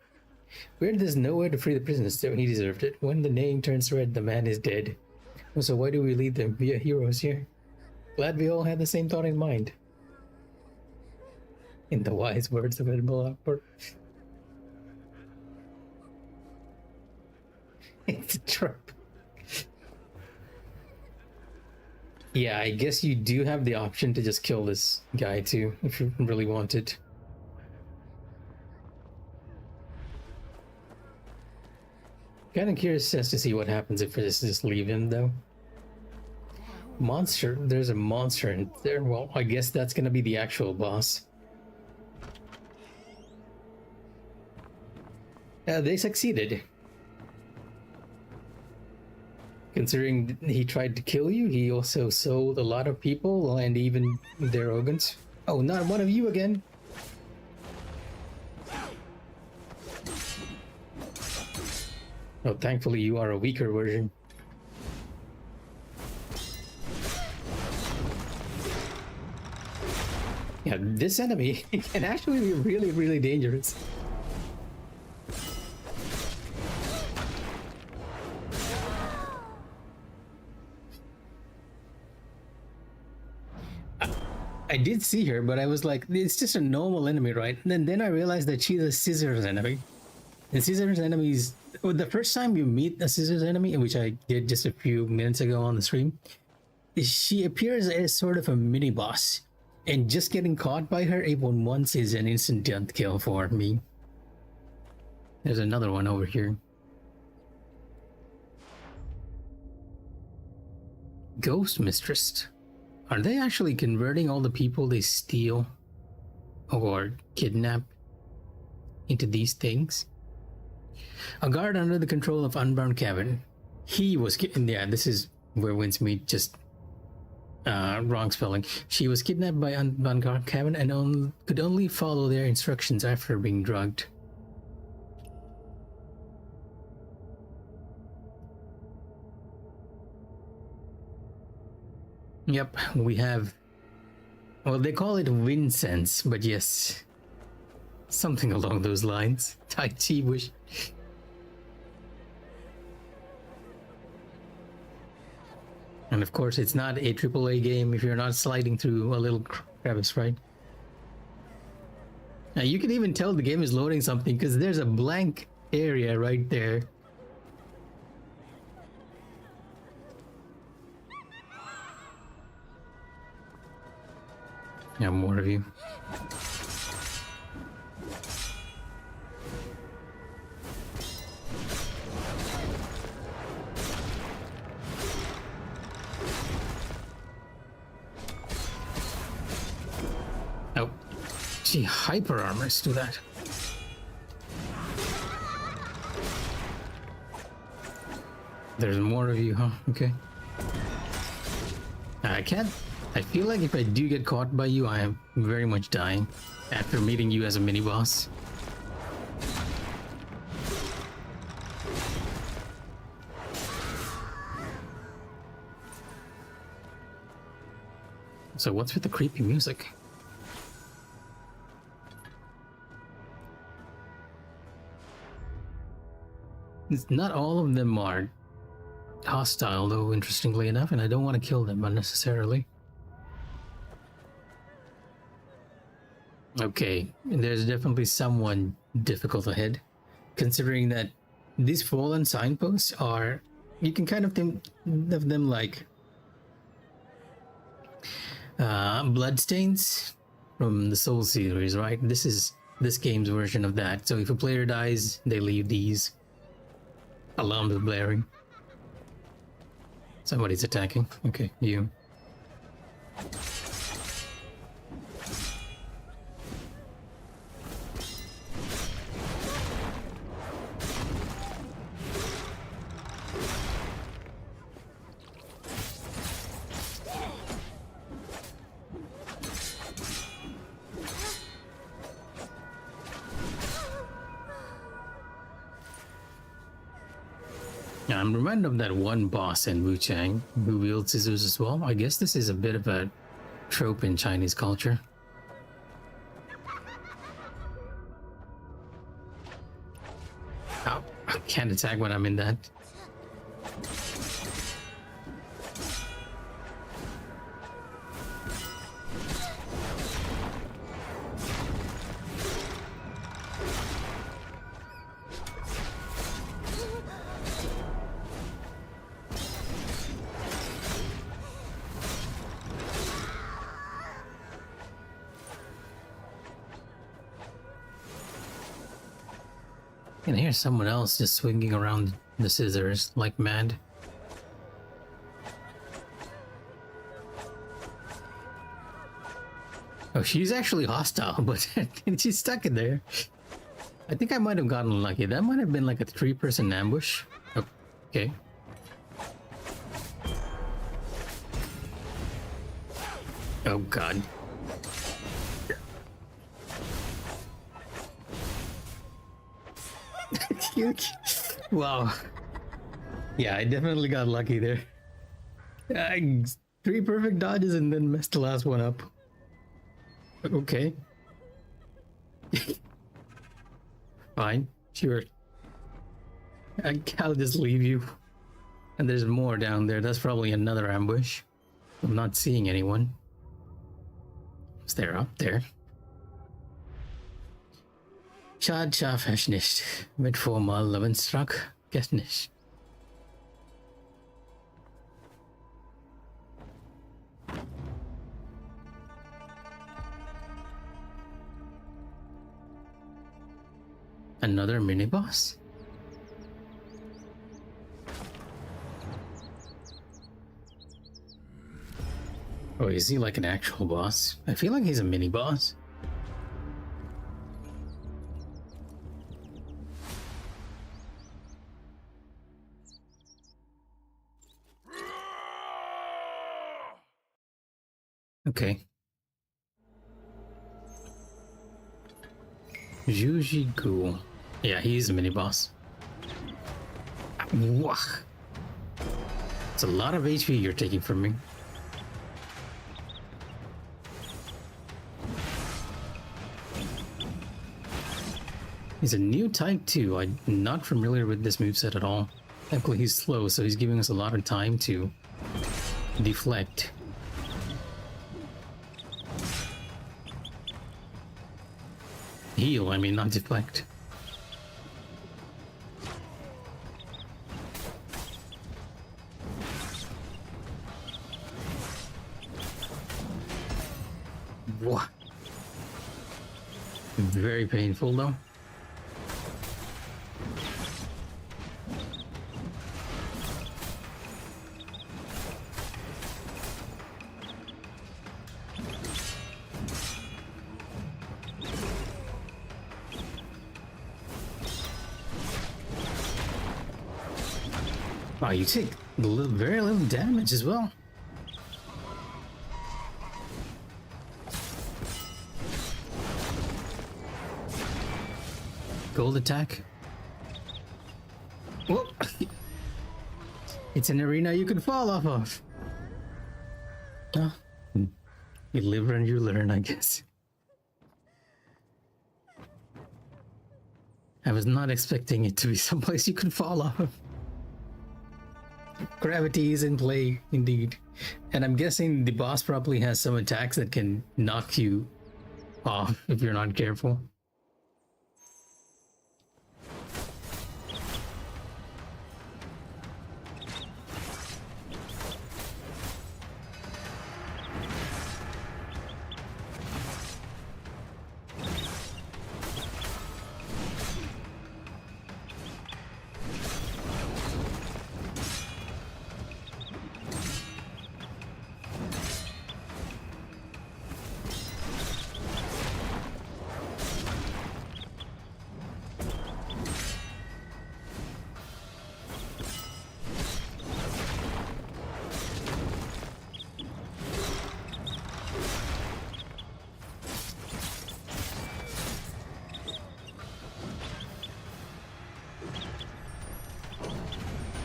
Where there's nowhere to free the prisoners, so he deserved it. When the name turns red, the man is dead. So why do we lead them? We are heroes here. Glad we all had the same thought in mind. In the wise words of Admiral Akbar. It's a trap. Yeah, I guess you do have the option to just kill this guy too, if you really wanted. Kind of curious as to see what happens if we just leave him though. Monster, there's a monster in there. Well, I guess that's gonna be the actual boss. They succeeded. Considering he tried to kill you, he also sold a lot of people and even their organs. Oh, not one of you again! Oh, thankfully you are a weaker version. Yeah, this enemy can actually be really, really dangerous. I did see her, but I was like, it's just a normal enemy, right? And then I realized that she's a scissors enemy. And scissors enemies, well, the first time you meet a scissors enemy, which I did just a few minutes ago on the stream, she appears as sort of a mini boss. And just getting caught by her even once is an instant death kill for me. There's another one over here. Ghost Mistress. Are they actually converting all the people they steal or kidnap into these things? A guard under the control of Unbound Cabin. He was... Yeah, this is where Wince meet just Wrong spelling. She was kidnapped by Vanguard Cabin and could only follow their instructions after being drugged. Yep, we have... Well, they call it wind sense, but yes. Something along those lines. Tai Chi wish... And of course, it's not a AAA game if you're not sliding through a little crevice, right? Now, you can even tell the game is loading something because there's a blank area right there. Yeah, more of you. Oh, gee, hyper armors do that. There's more of you, huh? Okay. I can't. I feel like if I do get caught by you, I am very much dying after meeting you as a mini boss. So what's with the creepy music? Not all of them are hostile, though, interestingly enough, and I don't want to kill them unnecessarily. Okay, there's definitely someone difficult ahead, considering that these fallen signposts are... You can kind of think of them like bloodstains from the Soul series, right? This is this game's version of that. So if a player dies, they leave these alarms blaring. Somebody's attacking. Okay, you. I'm reminded of that one boss in Wu Chang who wields scissors as well. I guess this is a bit of a trope in Chinese culture. Oh, I can't attack when I'm in that. And here's someone else just swinging around the scissors like mad. Oh, she's actually hostile, but she's stuck in there. I think I might have gotten lucky. That might have been like a 3-person ambush. Okay. Oh god. Wow. Yeah, I definitely got lucky there. 3 perfect dodges and then messed the last one up. Okay. Fine, sure. I'll just leave you. And there's more down there. That's probably another ambush. I'm not seeing anyone. Is there up there? Schad schaf es nicht. Mit formal Lebenstrag geht nicht. Another mini boss? Oh, is he like an actual boss? I feel like he's a mini boss. Okay. Jujigu. Yeah, he's a mini boss. Wah. It's a lot of HP you're taking from me. He's a new type too. I'm not familiar with this moveset at all. Thankfully he's slow, so he's giving us a lot of time to deflect. Heal, I mean, not deflect. What? Very painful though. Wow, you take very little damage as well. Gold attack. Whoa. It's an arena you can fall off of. Oh, you live and you learn, I guess. I was not expecting it to be someplace you could fall off of. Gravity is in play, indeed. And I'm guessing the boss probably has some attacks that can knock you off if you're not careful.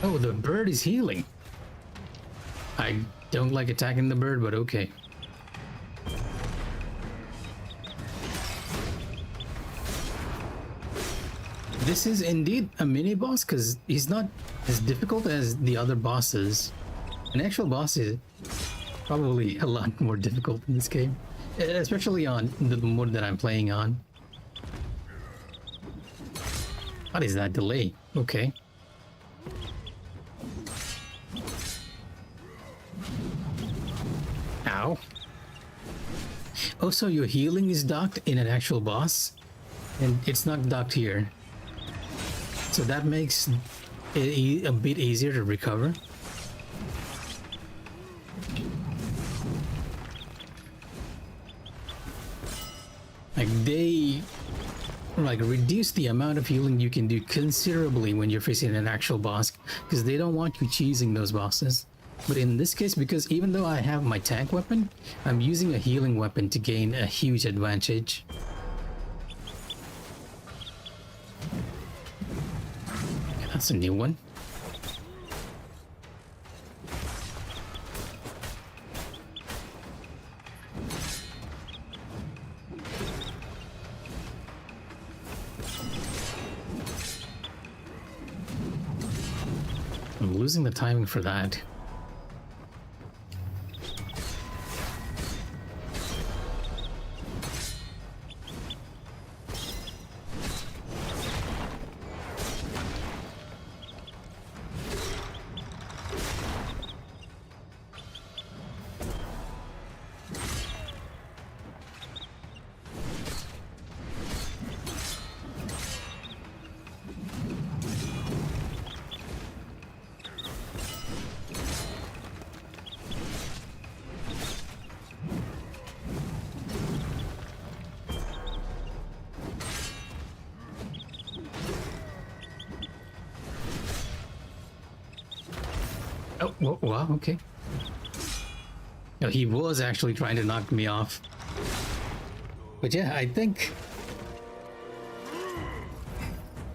Oh, the bird is healing. I don't like attacking the bird, but okay. This is indeed a mini boss because he's not as difficult as the other bosses. An actual boss is probably a lot more difficult in this game, especially on the mode that I'm playing on. What is that delay? Okay. Ow. Oh, so your healing is docked in an actual boss? And it's not docked here. So that makes it a bit easier to recover. Like they reduce the amount of healing you can do considerably when you're facing an actual boss, because they don't want you cheesing those bosses. But in this case, because even though I have my tank weapon, I'm using a healing weapon to gain a huge advantage. That's a new one. I'm losing the timing for that. Oh, wow, okay. No, he was actually trying to knock me off. But yeah, I think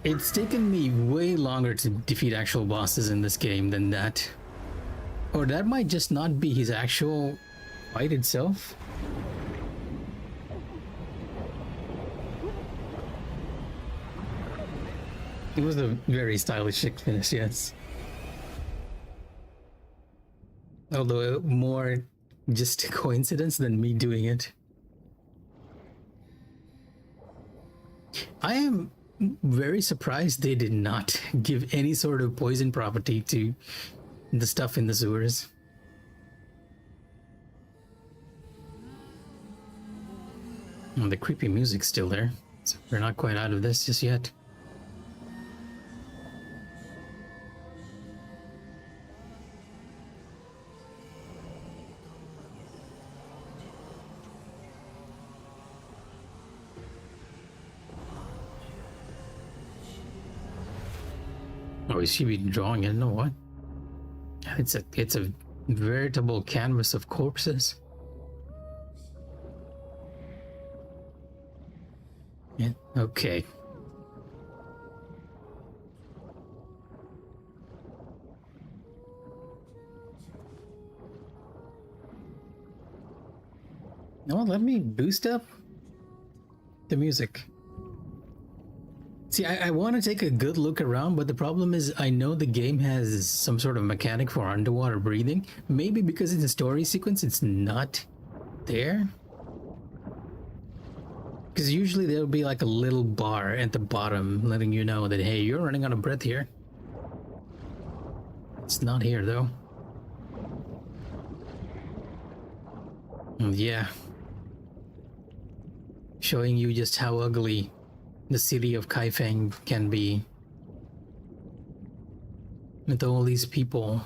it's taken me way longer to defeat actual bosses in this game than that. Or that might just not be his actual fight itself. It was a very stylish finish, yes. Although more just a coincidence than me doing it. I am very surprised they did not give any sort of poison property to the stuff in the sewers. And the creepy music's still there, so we're not quite out of this just yet. Oh, is she be drawing it? No, what? It's a veritable canvas of corpses. Yeah, okay. No, let me boost up the music. See, I want to take a good look around, but the problem is I know the game has some sort of mechanic for underwater breathing. Maybe because it's a story sequence, it's not there. Because usually there'll be like a little bar at the bottom letting you know that, hey, you're running out of breath here. It's not here though. And yeah. Showing you just how ugly the city of Kaifeng can be, with all these people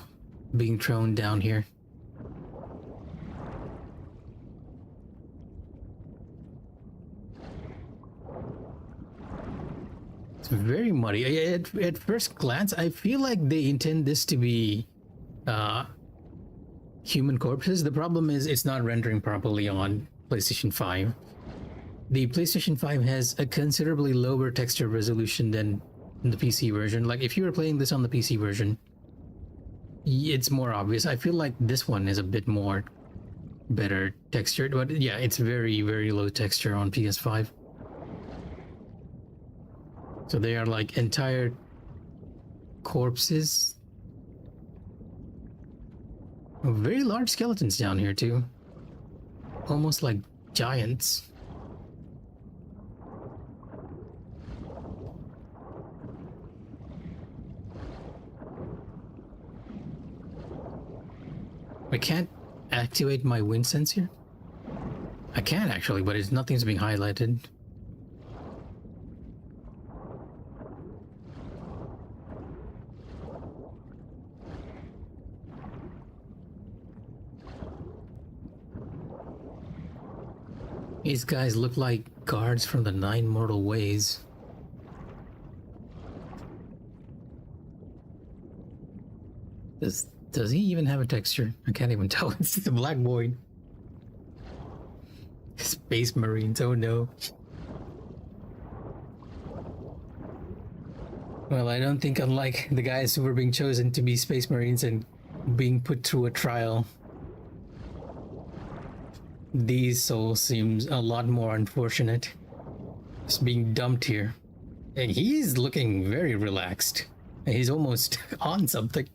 being thrown down here. It's very muddy. At first glance, I feel like they intend this to be human corpses. The problem is it's not rendering properly on PlayStation 5. The PlayStation 5 has a considerably lower texture resolution than the PC version. Like, if you were playing this on the PC version, it's more obvious. I feel like this one is a bit more better textured, but yeah, it's very, very low texture on PS5. So they are like entire corpses. Very large skeletons down here too. Almost like giants. I can't activate my wind sense here. I can actually, but nothing's being highlighted. These guys look like guards from the Nine Mortal Ways. Does he even have a texture? I can't even tell. It's just a black void. Space Marines, oh no. Well, I don't think, unlike the guys who were being chosen to be Space Marines and being put through a trial, these souls seems a lot more unfortunate. Just being dumped here. And he's looking very relaxed. He's almost on something.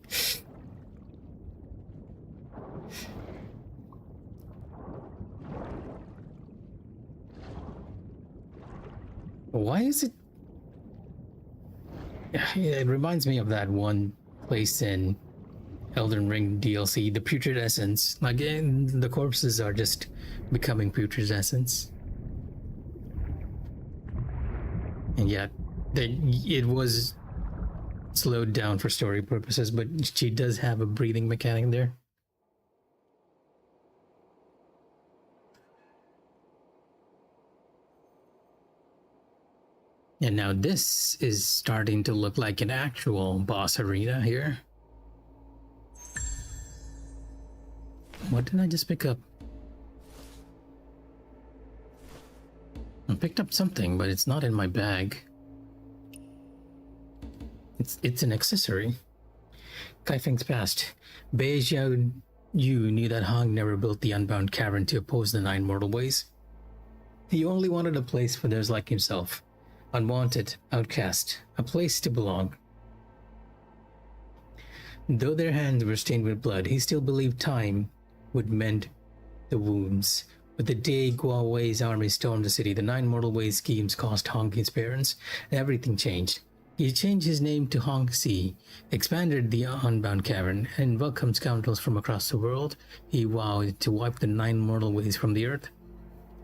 Why is it? It reminds me of that one place in Elden Ring DLC, the Putrid Essence. Again, the corpses are just becoming Putrid Essence. And yet, it was slowed down for story purposes, but she does have a breathing mechanic there. And now this is starting to look like an actual boss arena here. What did I just pick up? I picked up something, but it's not in my bag. It's an accessory. Kaifeng's past. Bei Xiao Yu knew that Hong never built the Unbound Cavern to oppose the Nine Mortal Ways. He only wanted a place for those like himself. Unwanted, outcast, a place to belong. Though their hands were stained with blood, he still believed time would mend the wounds. But the day Guo Wei's army stormed the city, the Nine Mortal Ways schemes cost Hong his parents, and everything changed. He changed his name to Hong Si, expanded the Unbound Cavern, and welcomed scoundrels from across the world. He vowed to wipe the Nine Mortal Ways from the earth.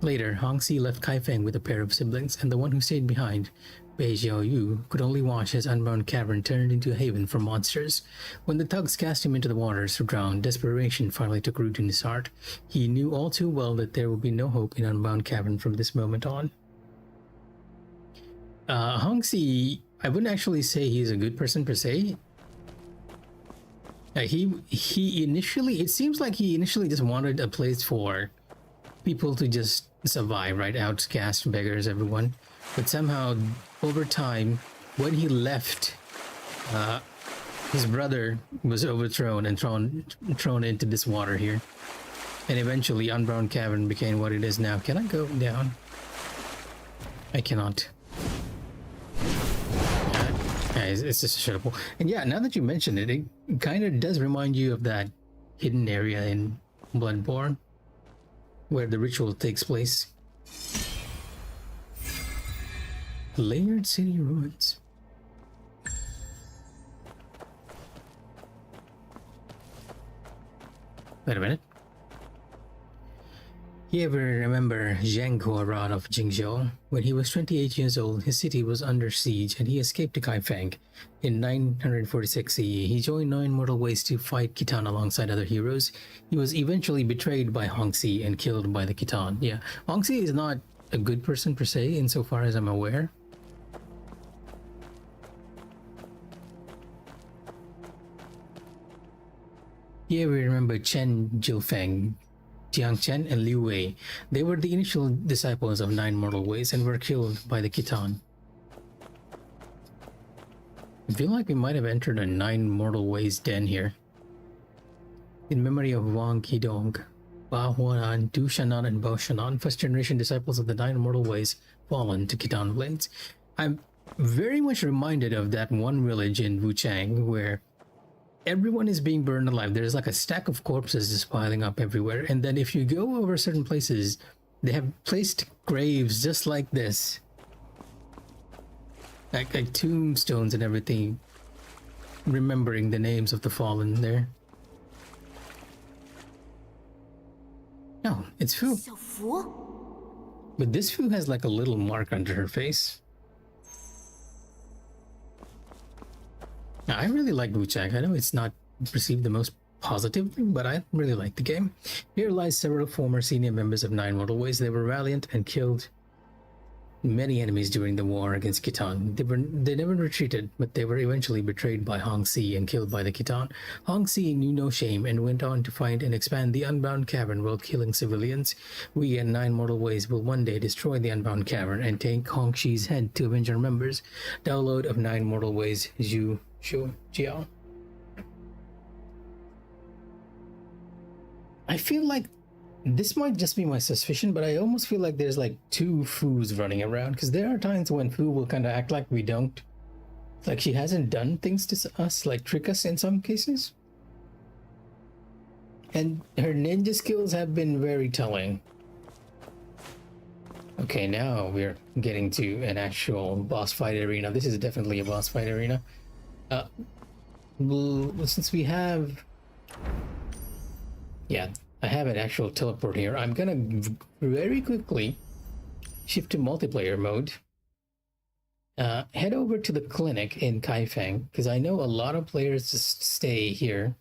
Later, Hong Si left Kaifeng with a pair of siblings, and the one who stayed behind, Bei Xiao Yu, could only watch as Unbound Cavern turned into a haven for monsters. When the thugs cast him into the waters to drown, desperation finally took root in his heart. He knew all too well that there would be no hope in Unbound Cavern from this moment on. Hong Si, I wouldn't actually say he's a good person per se. He initially, it seems like he initially just wanted a place for people to just survive, right? Outcast, beggars, everyone. But somehow, over time, when he left, his brother was overthrown and thrown into this water here. And eventually, Unbound Cavern became what it is now. Can I go down? I cannot. It's just a shutable. And yeah, now that you mention it, it kind of does remind you of that hidden area in Bloodborne, where the ritual takes place. Layered city ruins. Wait a minute. You ever remember Zheng Guorod of Jingzhou? When he was 28 years old, his city was under siege and he escaped to Kaifeng. In 946 CE, he joined Nine Mortal Ways to fight Khitan alongside other heroes. He was eventually betrayed by Hong Si and killed by the Khitan. Yeah, Hong Si is not a good person per se, insofar as I'm aware. You ever remember Chen Jilfeng, Jiang Chen, and Liu Wei? They were the initial disciples of Nine Mortal Ways and were killed by the Khitan. I feel like we might have entered a Nine Mortal Ways den here. In memory of Wang Qidong, Ba Huanan, Du Shanan, and Bao Shanan, first generation disciples of the Nine Mortal Ways, fallen to Khitan Plains. I'm very much reminded of that one village in Wuchang where everyone is being burned alive. There's like a stack of corpses just piling up everywhere. And then if you go over certain places, they have placed graves just like this. Like tombstones and everything, remembering the names of the fallen there. No, it's Fu. But this Fu has like a little mark under her face. Now, I really like Wuchang. I know it's not perceived the most positively, but I really like the game. Here lies several former senior members of Nine Mortal Ways. They were valiant and killed many enemies during the war against Khitan. They never retreated, but they were eventually betrayed by Hong Si and killed by the Khitan. Hong Si knew no shame and went on to find and expand the Unbound Cavern while killing civilians. We and Nine Mortal Ways will one day destroy the Unbound Cavern and take Hong Xi's head to avenge our members. Download of Nine Mortal Ways, Zhu Shu Jiao. I feel like this might just be my suspicion, but I almost feel like there's like two Fus running around, because there are times when Fu will kind of act like we don't. Like she hasn't done things to us, like trick us in some cases. And her ninja skills have been very telling. Okay, now we're getting to an actual boss fight arena. This is definitely a boss fight arena. Well, since we have... Yeah, I have an actual teleport here. I'm gonna very quickly shift to multiplayer mode. Head over to the clinic in Kaifeng, because I know a lot of players just stay here.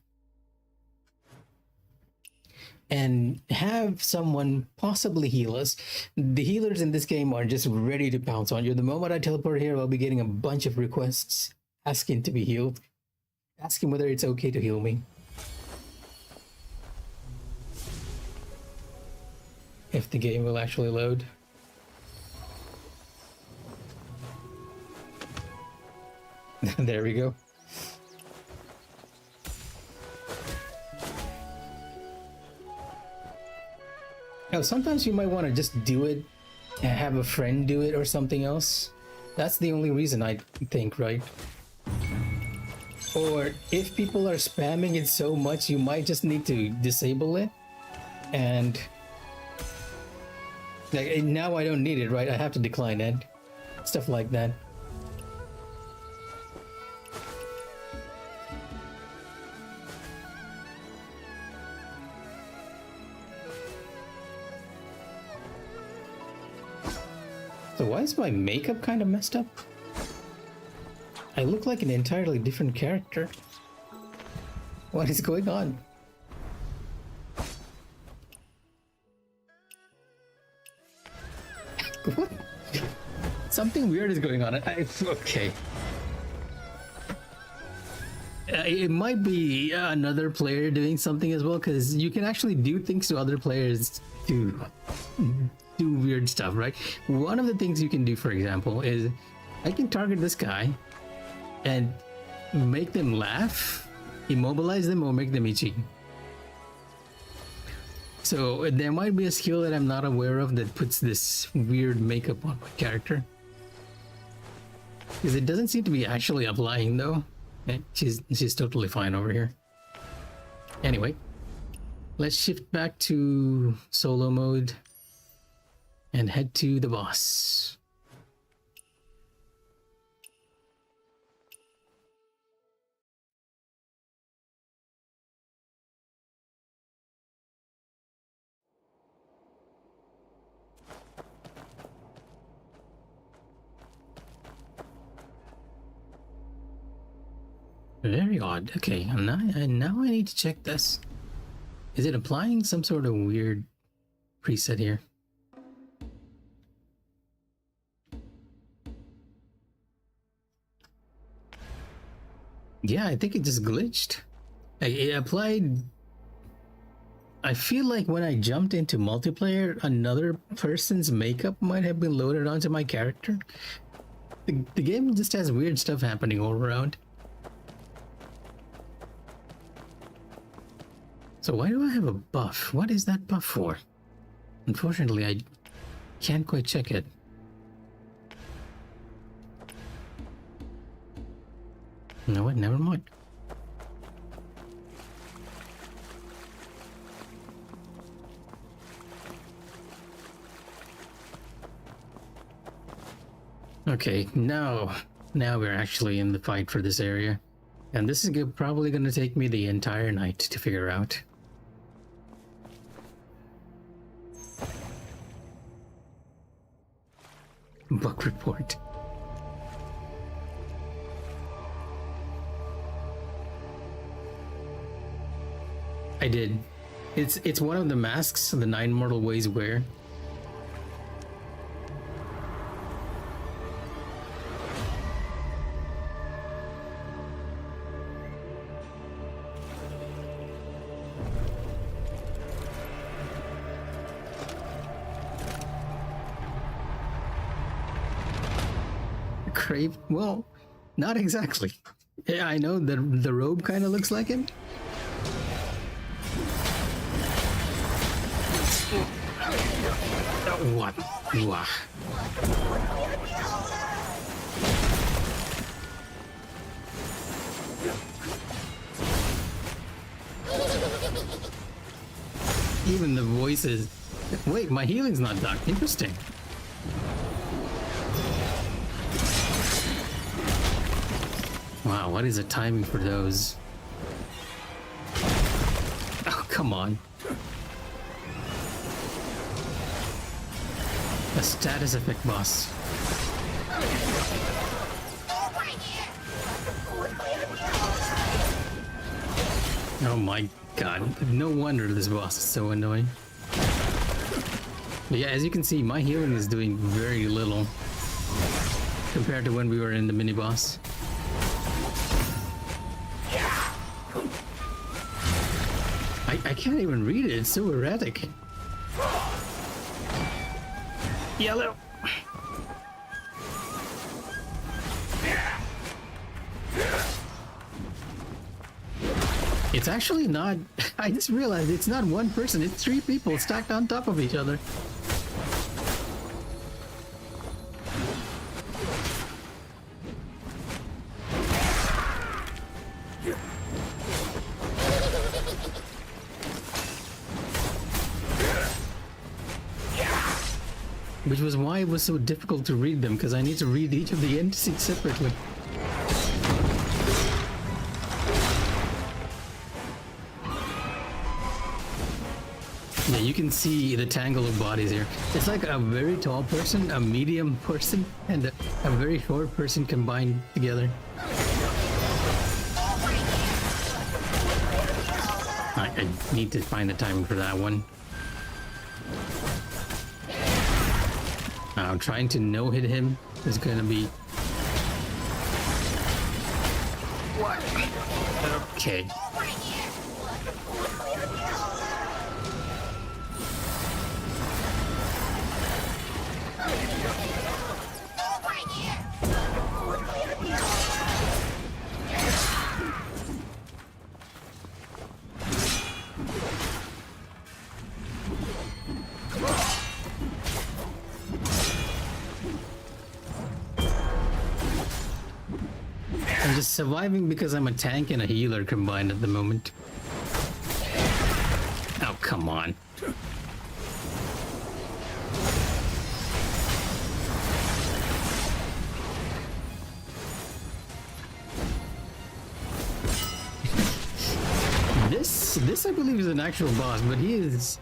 And have someone possibly heal us. The healers in this game are just ready to pounce on you. The moment I teleport here, I'll be getting a bunch of requests asking to be healed. Asking whether it's okay to heal me. if the game will actually load. There we go. Now, sometimes you might want to just do it and have a friend do it or something else. That's the only reason, I think, right? Or if people are spamming it so much, you might just need to disable it. And like, now I don't need it, right? I have to decline it. Stuff like that. So why is my makeup kind of messed up? I look like an entirely different character. What is going on? What? Something weird is going on. Okay. It might be another player doing something as well, because you can actually do things to other players to do weird stuff, right? One of the things you can do, for example, is I can target this guy and make them laugh, immobilize them, or make them itchy. So there might be a skill that I'm not aware of that puts this weird makeup on my character. Because it doesn't seem to be actually applying though. She's totally fine over here. Anyway, let's shift back to solo mode and head to the boss. Very odd. Okay, now I need to check this. Is it applying some sort of weird preset here? Yeah, I think it just glitched. It applied... I feel like when I jumped into multiplayer, another person's makeup might have been loaded onto my character. The game just has weird stuff happening all around. So why do I have a buff? What is that buff for? Unfortunately, I can't quite check it. You know what? Never mind. Okay, now we're actually in the fight for this area. And this is probably going to take me the entire night to figure out. Bug report. I did. It's one of the masks the 9 mortal ways wear. Crave? Well, not exactly. Yeah, I know the robe kind of looks like it. What? Wow. Even the voices. Wait, my healing's not done. Interesting. Wow, what is the timing for those? Oh, come on. A status effect boss. Oh my god. No wonder this boss is so annoying. But yeah, as you can see, my healing is doing very little compared to when we were in the mini boss. I can't even read it, it's so erratic. Yellow. It's actually not. I just realized it's not one person, it's 3 people stacked on top of each other. Which was why it was so difficult to read them, because I need to read each of the entities separately. Yeah, you can see the tangle of bodies here. It's like a very tall person, a medium person, and a very short person combined together. I need to find the timing for that one. Trying to no-hit him is gonna be... What? Okay. I'm just surviving because I'm a tank and a healer combined at the moment. Oh, come on. This I believe is an actual boss, but he is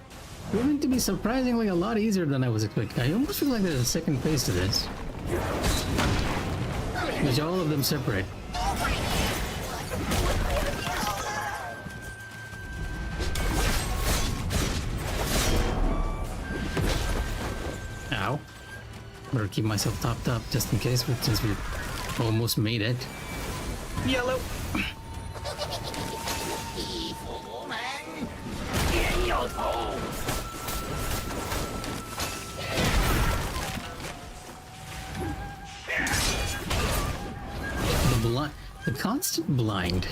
proving to be surprisingly a lot easier than I was expecting. I almost feel like there's a second phase to this. Which all of them separate. Ow. Better keep myself topped up just in case, since we almost made it. Yellow! The constant blind.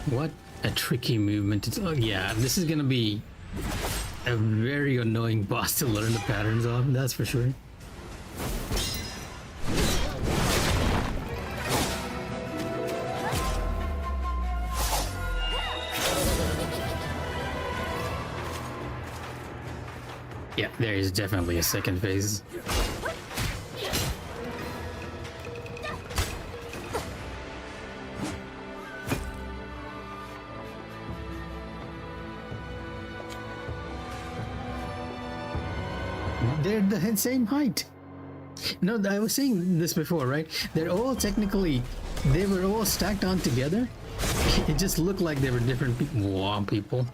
What a tricky movement. Oh yeah, this is gonna be a very annoying boss to learn the patterns of, that's for sure. Yeah, there is definitely a second phase. They're the same height. No, I was saying this before, right? They're all technically, they were all stacked on together. It just looked like they were different people.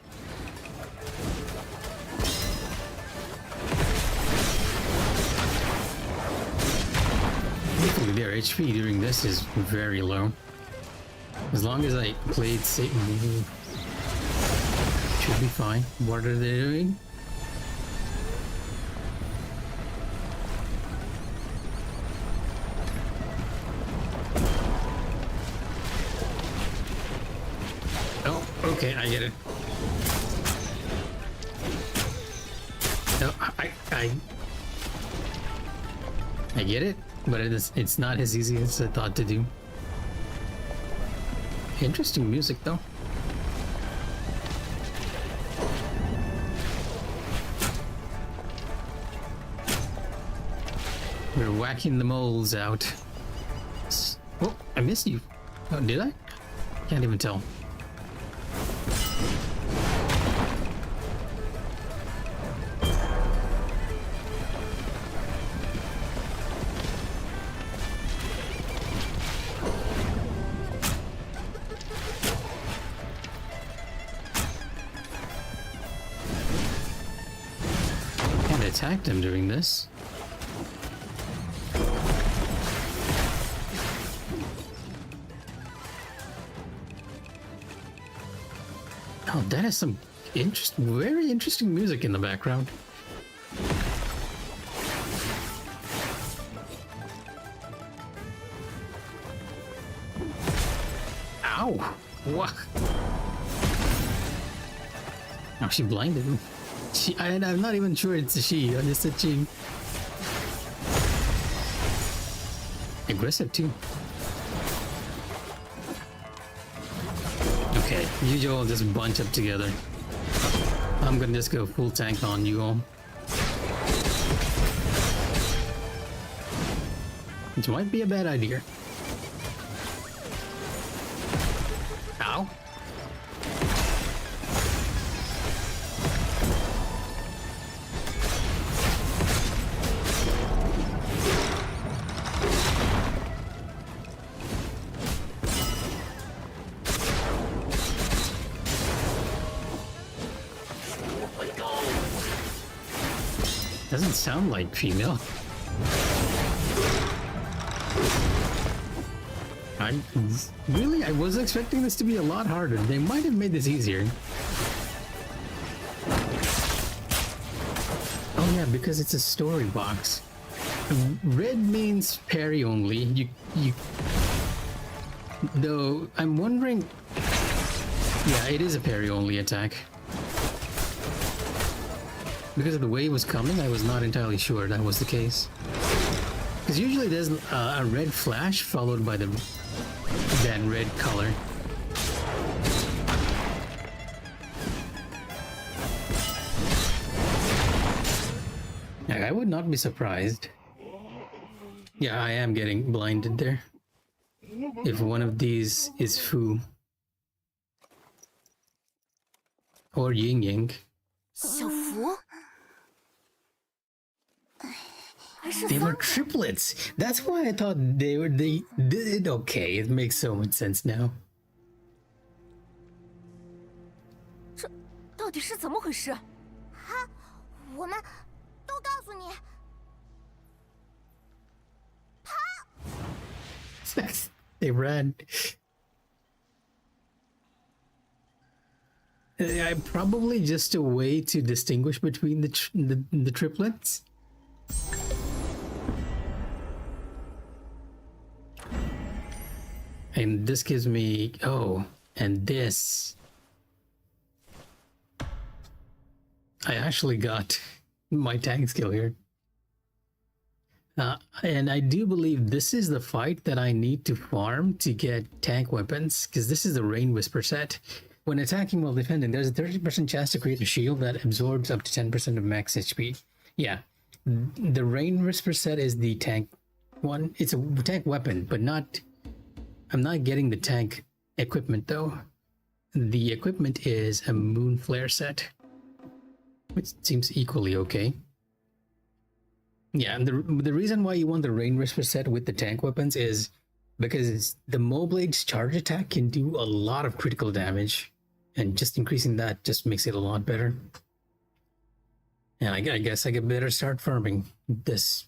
Hopefully their HP during this is very low. As long as I played safe, should be fine. What are they doing? Oh, okay, I get it. No, I get it. But it's not as easy as I thought to do. Interesting music though. We're whacking the moles out. Oh, I missed you. Oh, did I? Can't even tell. attack them during this. Oh, that is some very interesting music in the background. Ow! What? Oh, she blinded me. I'm not even sure it's a she. I just said she. Aggressive too. Okay, you all just bunch up together. I'm gonna just go full tank on you all. Which might be a bad idea. Ow. Doesn't sound like female. I was expecting this to be a lot harder. They might have made this easier. Oh yeah, because it's a story box. Red means parry only. Though I'm wondering. Yeah, it is a parry only attack. Because of the way it was coming, I was not entirely sure that was the case. Because usually there's a red flash followed by that red color. I would not be surprised. Yeah, I am getting blinded there. If one of these is Fu. Or Ying Yang. 小福， They were triplets. That's why I thought they did okay. It makes so much sense now. 这到底是怎么回事？哈，我们都告诉你。 They ran. Probably just a way to distinguish between the triplets. And this gives me and this. I actually got my tank skill here. And I do believe this is the fight that I need to farm to get tank weapons, because this is the Rain Whisper set. When attacking while defending, there's a 30% chance to create a shield that absorbs up to 10% of max HP. Yeah, the Rain Whisper set is the tank one. It's a tank weapon, but not... I'm not getting the tank equipment though. The equipment is a Moon Flare set, which seems equally okay. Yeah, and the reason why you want the Rain Whisper set with the tank weapons is because the Moblade's charge attack can do a lot of critical damage, and just increasing that just makes it a lot better. And I guess I could better start farming this.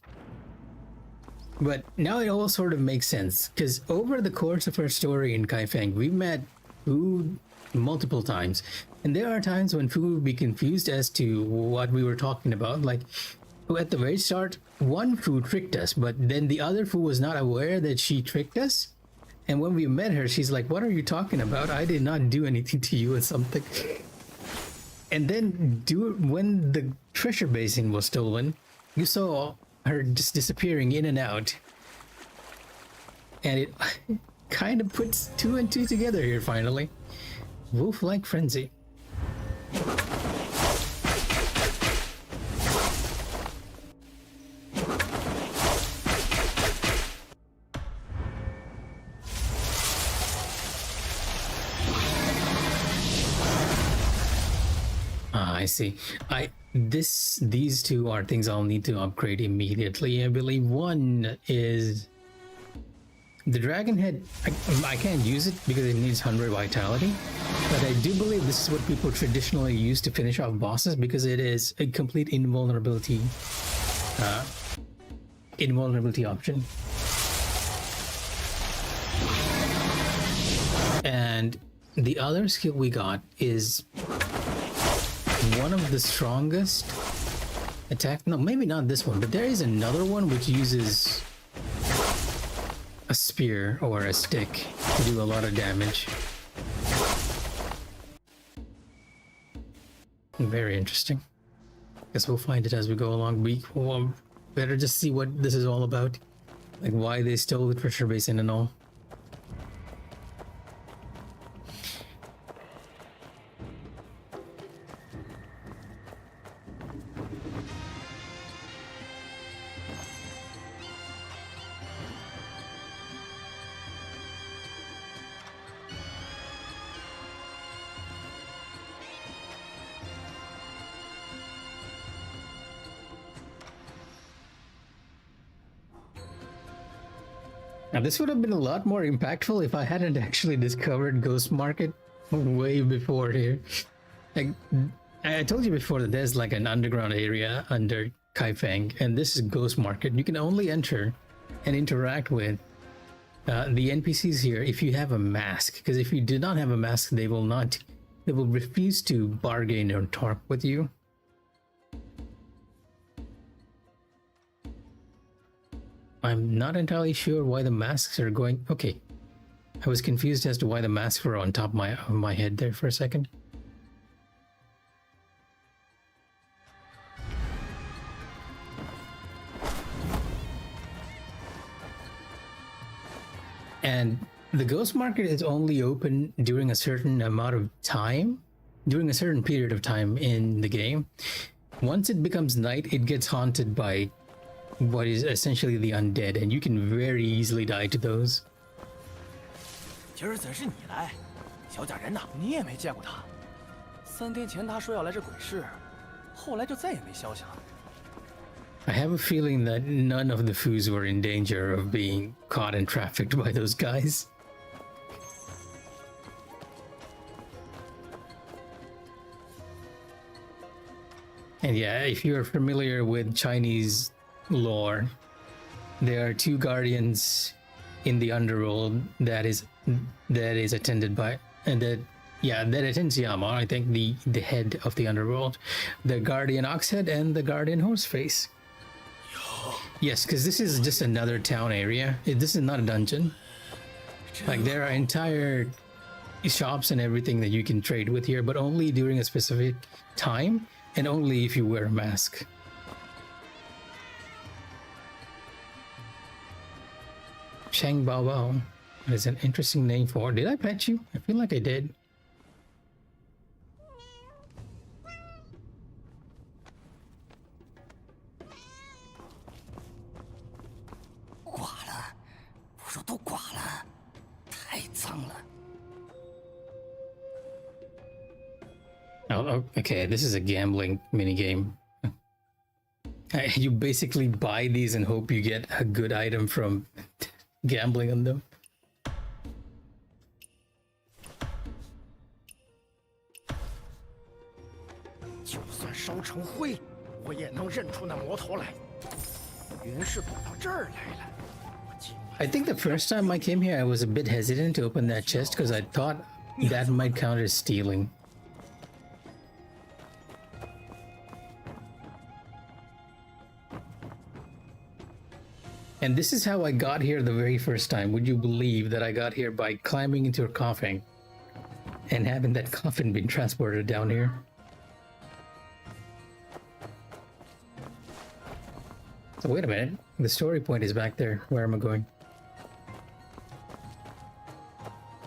But now it all sort of makes sense, because over the course of our story in Kaifeng, we met Fu multiple times, and there are times when Fu would be confused as to what we were talking about. Like, at the very start, one Fu tricked us, but then the other Fu was not aware that she tricked us. And when we met her, she's like, "What are you talking about? I did not do anything to you," or something. And then when the treasure basin was stolen, you saw her just disappearing in and out. And it kind of puts 2 and 2 together here finally. Wolf-like frenzy. I see. These two are things I'll need to upgrade immediately. I believe one is the dragon head. I can't use it because it needs 100 vitality. But I do believe this is what people traditionally use to finish off bosses because it is a complete invulnerability option. And the other skill we got is one of the strongest attack. No, maybe not this one, but there is another one which uses a spear or a stick to do a lot of damage. Very interesting. Guess we'll find it as we go along. We better just see what this is all about, like why they stole the treasure basin and all. Now this would have been a lot more impactful if I hadn't actually discovered Ghost Market way before here. Like, I told you before that there's like an underground area under Kaifeng, and this is Ghost Market. You can only enter and interact with the NPCs here if you have a mask, because if you do not have a mask, they will refuse to bargain or talk with you. I'm not entirely sure why the masks are going... Okay. I was confused as to why the masks were on top of my head there for a second. And the Ghost Market is only open during a certain amount of time, during a certain period of time in the game. Once it becomes night, it gets haunted by what is essentially the undead, and you can very easily die to those. 今儿怎是你来？小假人呐，你也没见过他。3天前他说要来这鬼市，后来就再也没消息了。I have a feeling that none of the Foos were in danger of being caught and trafficked by those guys. And yeah, if you're familiar with Chinese lore, there are 2 guardians in the underworld that is attended by, and that attends Yama, I think, the head of the underworld, the guardian Oxhead and the guardian Horseface. Yes, because this is just another town area. This is not a dungeon. Like, there are entire shops and everything that you can trade with here, but only during a specific time and only if you wear a mask. Shang Bao Bao is an interesting name for... Did I pet you? I feel like I did. Oh, okay, this is a gambling minigame. You basically buy these and hope you get a good item from gambling on them. I think the first time I came here, I was a bit hesitant to open that chest because I thought that might count as stealing. And this is how I got here the very first time. Would you believe that I got here by climbing into a coffin and having that coffin being transported down here? So wait a minute. The story point is back there. Where am I going?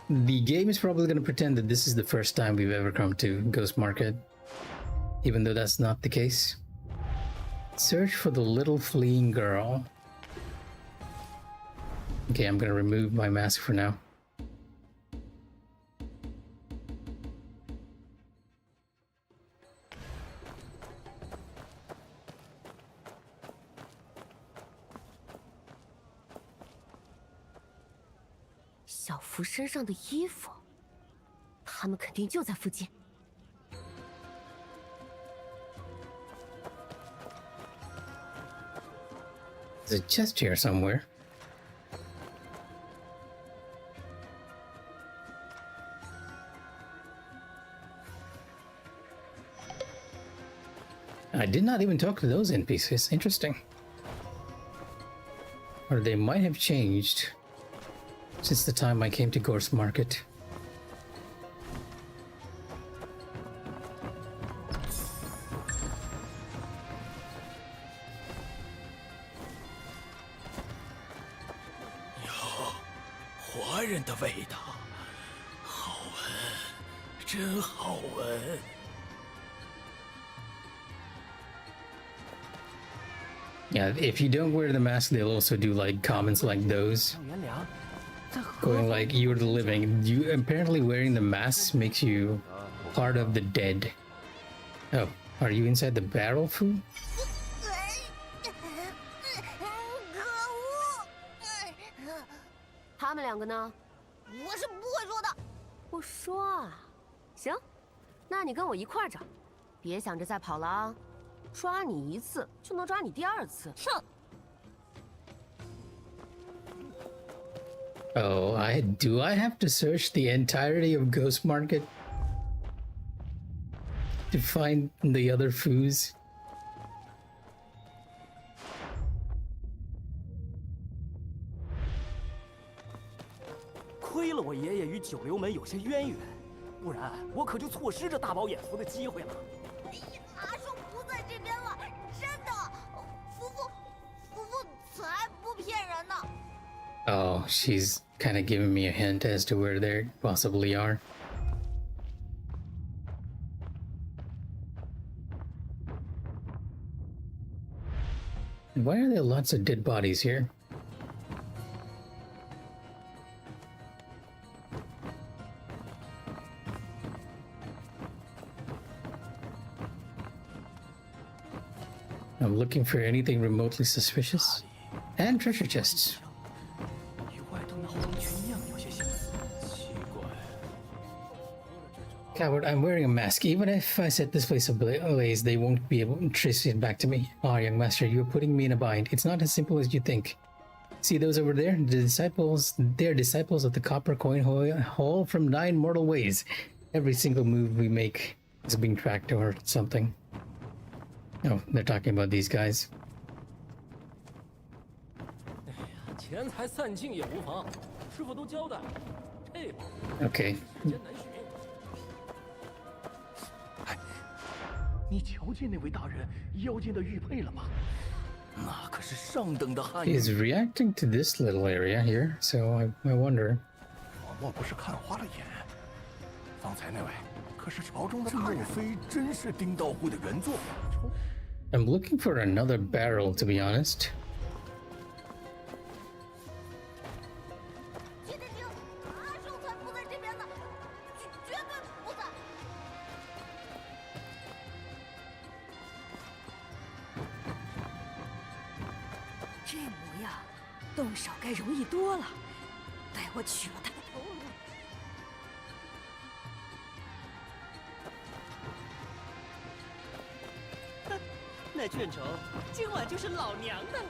The game is probably going to pretend that this is the first time we've ever come to Ghost Market, even though that's not the case. Search for the little fleeing girl. Okay, I'm gonna remove my mask for now. 他们肯定就在附近。There's a chest here somewhere. I did not even talk to those NPCs. Interesting. Or they might have changed since the time I came to Gorse Market. Yo, 活人的味道，好闻，真好闻。 Yeah, if you don't wear the mask, they'll also do like comments like those. Going like, you're the living. You apparently wearing the mask makes you part of the dead. Oh, are you inside the barrel, Fu? 他们两个呢？我是不会说的。不说啊？行，那你跟我一块儿找，别想着再跑了啊！抓你一次就能抓你第二次。哼！ Oh, I have to search the entirety of Ghost Market to find the other foos? 亏了我爷爷与九流门有些渊源，不然我可就错失这大饱眼福的机会了。阿寿不在这边了，真的，夫妇才不骗人呢。 Oh, she's kind of giving me a hint as to where they possibly are. Why are there lots of dead bodies here? I'm looking for anything remotely suspicious. And treasure chests. Coward, I'm wearing a mask. Even if I set this place ablaze, they won't be able to trace it back to me. Ah, young master, you're putting me in a bind. It's not as simple as you think. See those over there? They're disciples of the copper coin hole from 9 mortal ways. Every single move we make is being tracked or something. Oh, they're talking about these guys. 钱财散尽也无妨，师傅都交代了，这宝 Okay. 艰难寻。哎，你瞧见那位大人腰间的玉佩了吗？那可是上等的汉 He's 玉。 reacting to this little area here, so I wonder. 我莫不是看花了眼？方才那位可是朝中的大人？莫非真是丁道会的原作？ I'm looking for another barrel, to be honest. 记得听，阿寿才不在这边呢，绝对不在。这模样，动手该容易多了。待我取了他的头颅。 那卷轴今晚就是老娘的了。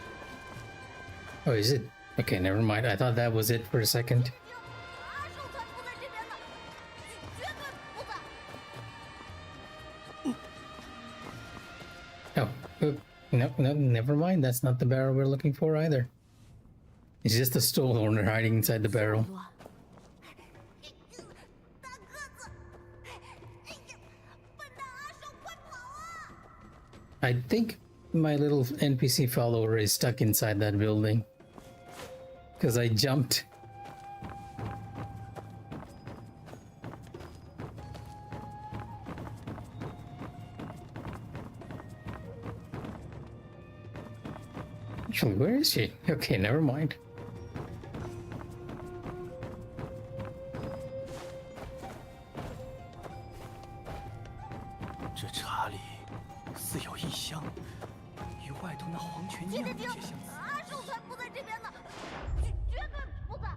Oh, is it? Okay, never mind. I thought that was it for a second. 阿寿才不在这边呢，绝对不在。 Oh, no, never mind. That's not the barrel we're looking for either. It's just a stall owner hiding inside the barrel. 大个子，哎呀，笨蛋阿寿，快跑啊！ I think my little NPC follower is stuck inside that building. Because I jumped. Actually, where is she? Okay, never mind. 这茶里似有异香，与外头那黄泉酿有些相似。阿寿才不在这边呢，绝对不在。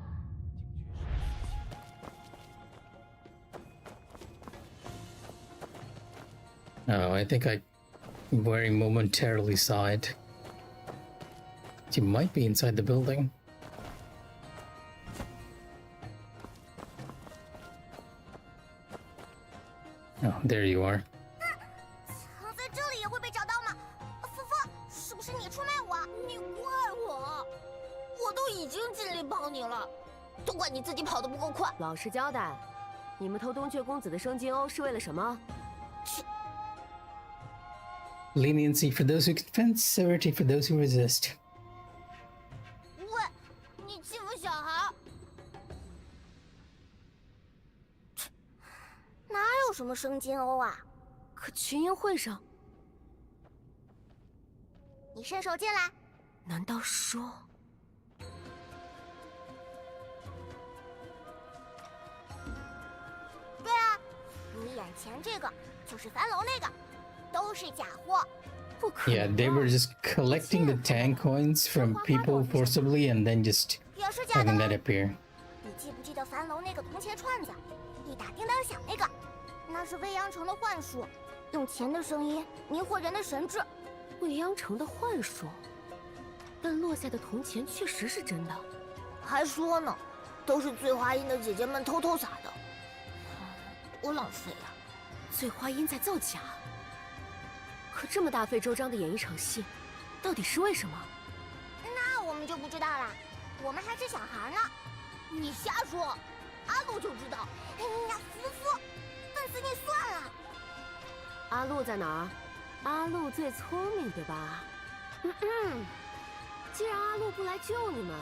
Oh, I think I very momentarily saw it. She might be inside the building. Oh, there you are. 藏在这里也会被找到吗？夫妇，是不是你出卖我？你怪我？我都已经尽力帮你了，都怪你自己跑得不够快。老实交代，你们偷东阙公子的生金瓯是为了什么？ Leniency for those who confess, severity for those who resist. 喂，你欺负小孩？哪有什么生金瓯啊？可群英会上，你伸手进来。难道说？对啊，你眼前这个就是樊楼那个，都是假货。不可能。 Yeah, they were just collecting the tank coins from people forcibly and then just 也是假的 having 吗 that appear. 你记不记得樊楼那个铜钱串子，一打叮当响那个？那是未央城的幻术，用钱的声音迷惑人的神智。未央城的幻术，但落下的铜钱确实是真的。还说呢，都是醉花阴的姐姐们偷偷撒的，多浪费呀！醉花阴在造假，可这么大费周章的演一场戏，到底是为什么？那我们就不知道啦，我们还是小孩呢。你瞎说，阿路就知道。哎呀，夫妇，笨死你算了。阿路在哪儿？阿路最聪明，对吧？既然阿路不来救你们，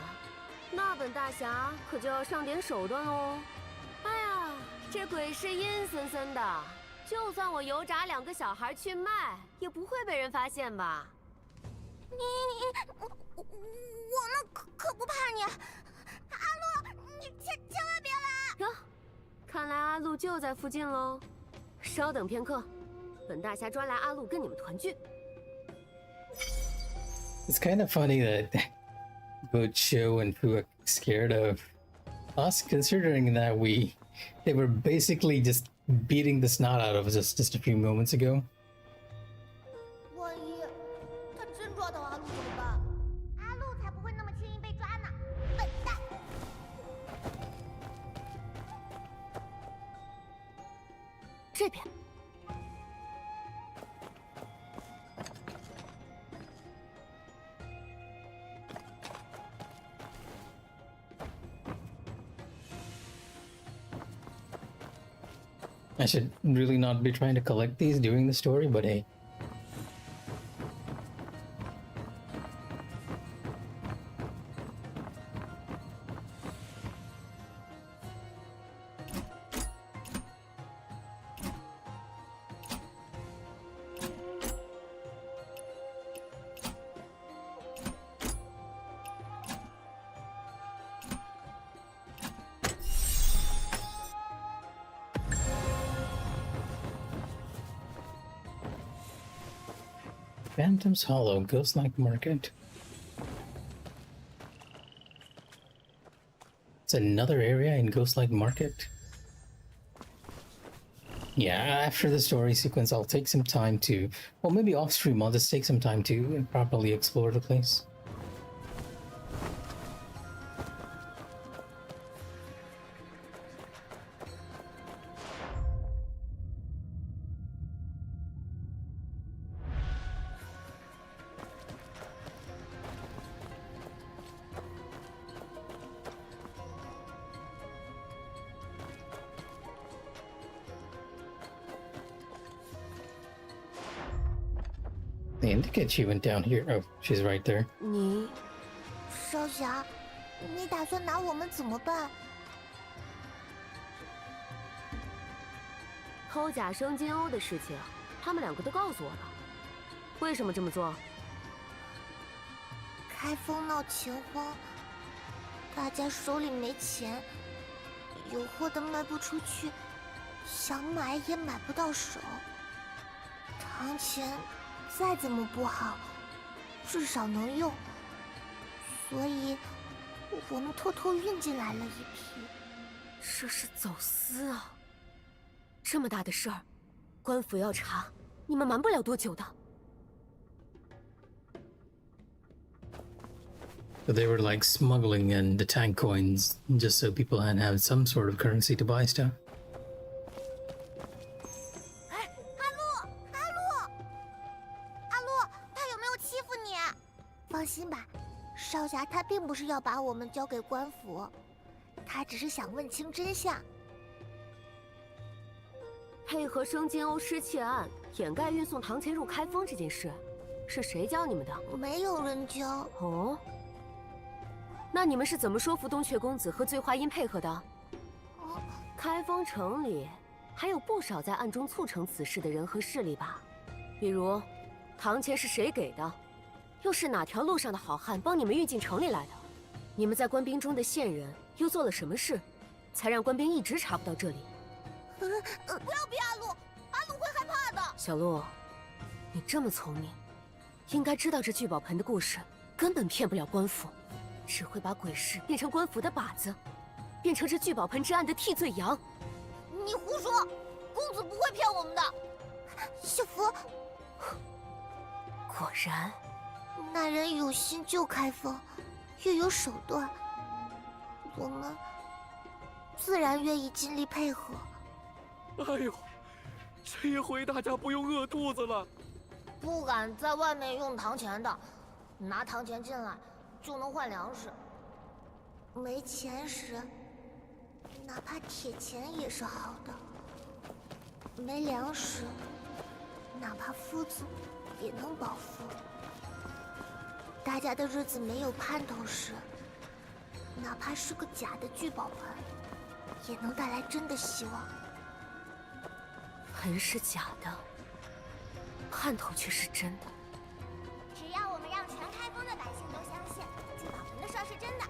那本大侠可就要上点手段喽。哎呀，这鬼市阴森森的，就算我油炸2个小孩去卖，也不会被人发现吧？我们可不怕你，阿路，你千万别来！哟，看来阿路就在附近喽。稍等片刻，本大侠专来阿路跟你们团聚。 It's kind of funny that both Sho and Fu are scared of us, considering that they were basically just beating the snot out of us just a few moments ago. 万一他真抓到阿路怎么办？阿路才不会那么轻易被抓呢，笨蛋！这边。 I should really not be trying to collect these during the story, but hey. Phantom's Hollow, Ghost-like Market. It's another area in Ghost-like Market. Yeah, after the story sequence, I'll take some time to, well, maybe off stream, I'll just take some time to properly explore the place. They indicate she went down here. Oh, she's right there. 你少侠，你打算拿我们怎么办？偷假生金瓯的事情，他们2个都告诉我了。为什么这么做？开封闹钱荒，大家手里没钱，有货的卖不出去，想买也买不到手。堂钱再怎么不好，至少能用，所以我们偷偷运进来了一批。这是走私啊！这么大的事儿，官府要查，你们瞒不了多久的。 So they were like smuggling in the tank coins just so people had have some sort of currency to buy stuff. 哎，阿洛，他有没有欺负你？放心吧，少侠他并不是要把我们交给官府，他只是想问清真相。配合生金欧失窃案，掩盖运送唐钱入开封这件事，是谁教你们的？没有人教。哦。 那你们是怎么说服东阙公子和醉花阴配合的？开封城里还有不少在暗中促成此事的人和势力吧？比如，唐钱是谁给的？又是哪条路上的好汉帮你们运进城里来的？你们在官兵中的线人又做了什么事，才让官兵一直查不到这里？不要逼阿洛，阿洛会害怕的。小洛，你这么聪明，应该知道这聚宝盆的故事根本骗不了官府。 只会把鬼市变成官府的靶子，变成这聚宝盆之案的替罪羊。你胡说，公子不会骗我们的。小福，果然，那人有心救开封，又有手段，我们自然愿意尽力配合。哎呦，这回大家不用饿肚子了。不敢在外面用堂钱的，拿堂钱进来。 就能换粮食。没钱时，哪怕铁钱也是好的。没粮食，哪怕夫子也能饱腹。大家的日子没有盼头时，哪怕是个假的聚宝盆，也能带来真的希望。盆是假的，盼头却是真的。 只要我们让全开封的百姓都相信聚宝盆的事是真的，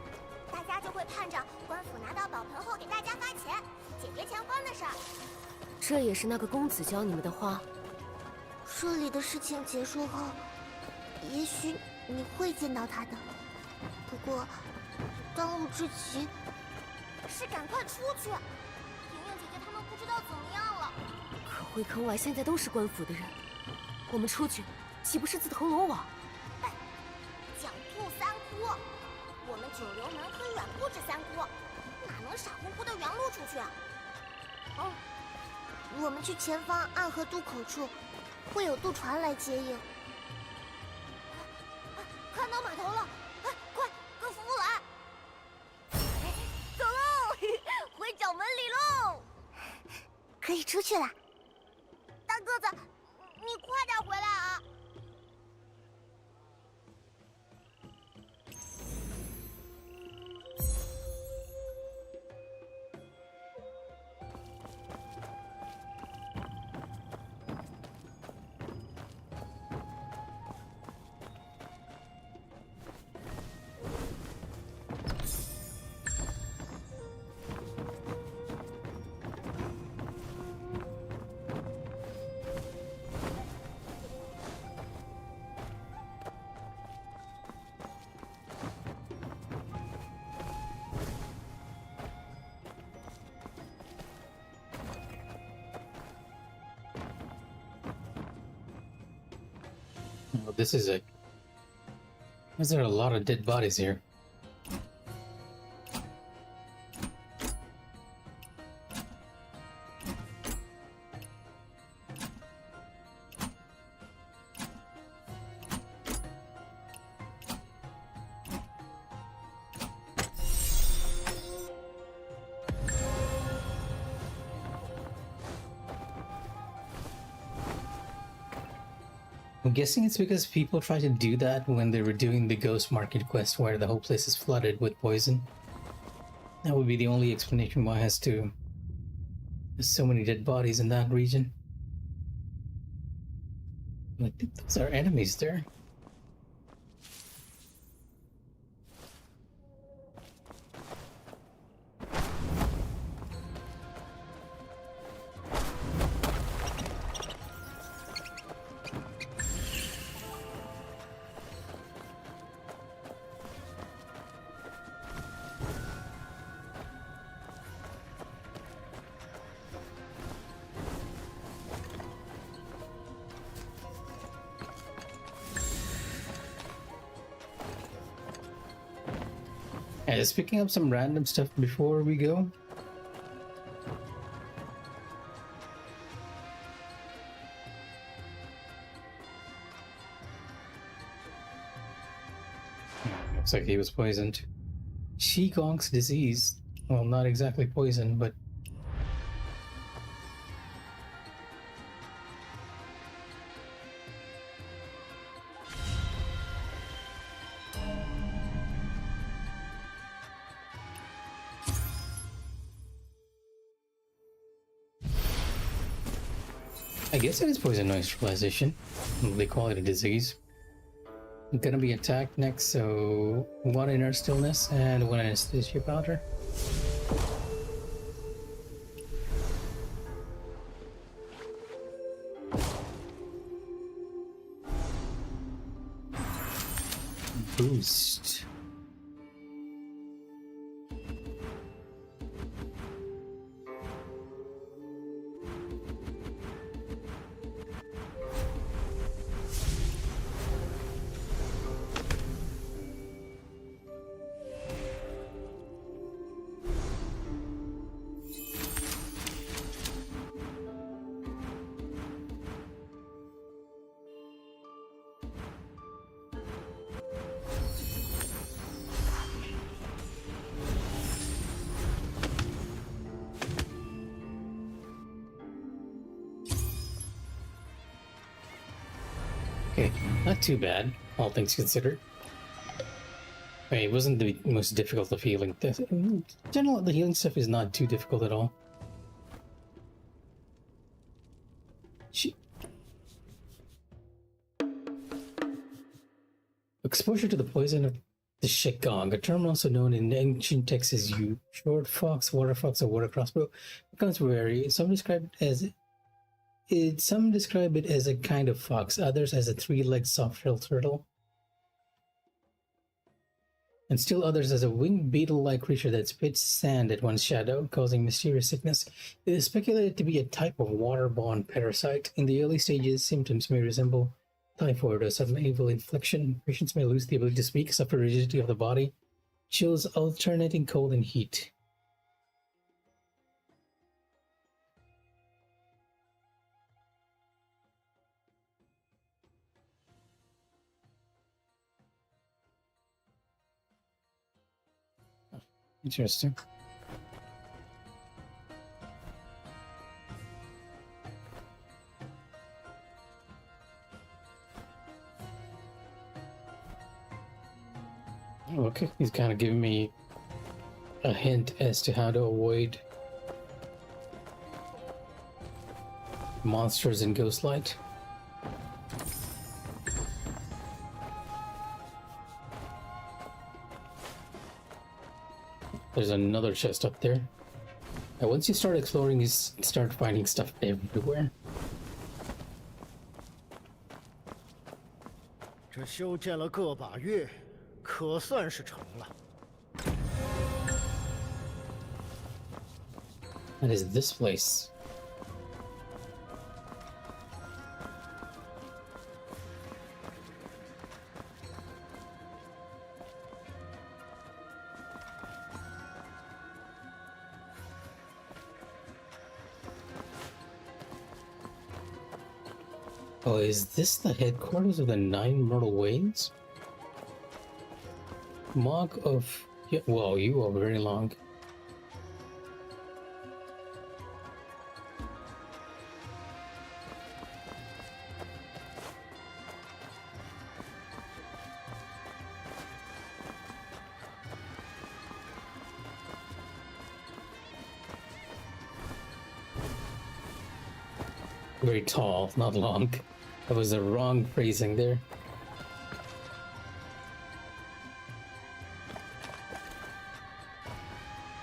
大家就会盼着官府拿到宝盆后给大家发钱，解决钱荒的事儿。这也是那个公子教你们的话。这里的事情结束后，也许你会见到他的。不过，当务之急是赶快出去。莹莹姐姐他们不知道怎么样了。可回坑外现在都是官府的人，我们出去岂不是自投罗网？ 狡兔三窟，我们九流门可远不止3窟，哪能傻乎乎的原路出去啊？我们去前方暗河渡口处，会有渡船来接应。看到码头了，快跟夫妇来！走喽，回掌门里喽！可以出去了。大个子，你快点回来啊！ Oh, this is a. Is there a lot of dead bodies here? I'm guessing it's because people try to do that when they were doing the ghost market quest where the whole place is flooded with poison. That would be the only explanation why there's so many dead bodies in that region. I think those are enemies there. And just picking up some random stuff before we go. Looks like he was poisoned. Qigong's disease. Well, not exactly poison, but I guess it is poison neutralization. They call it a disease. I'm gonna be attacked next, so 1 inner stillness and 1 anesthesia powder. Boost. Okay, not too bad, all things considered. I mean, it wasn't the most difficult of healing. In general, the healing stuff is not too difficult at all. Exposure to the poison of the Shigong, a term also known in ancient texts as short fox, water fox, or water crossbow, becomes wary. Some describe it as a kind of fox, others as a 3-legged soft-shelled turtle, and still others as a winged beetle-like creature that spits sand at one's shadow, causing mysterious sickness. It is speculated to be a type of waterborne parasite. In the early stages, symptoms may resemble typhoid or sudden evil infliction. Patients may lose the ability to speak, suffer rigidity of the body, chills alternating cold and heat. Interesting. Oh, okay, he's kind of giving me a hint as to how to avoid monsters in Ghostlight. There's another chest up there. And once you start exploring, you start finding stuff everywhere. 这修建了个把月，可算是成了。 What is this place? Oh, is this the headquarters of the 9 Mortal Ways? Mark of... Yeah, whoa, you are very long. Very tall, not long. That was the wrong phrasing there.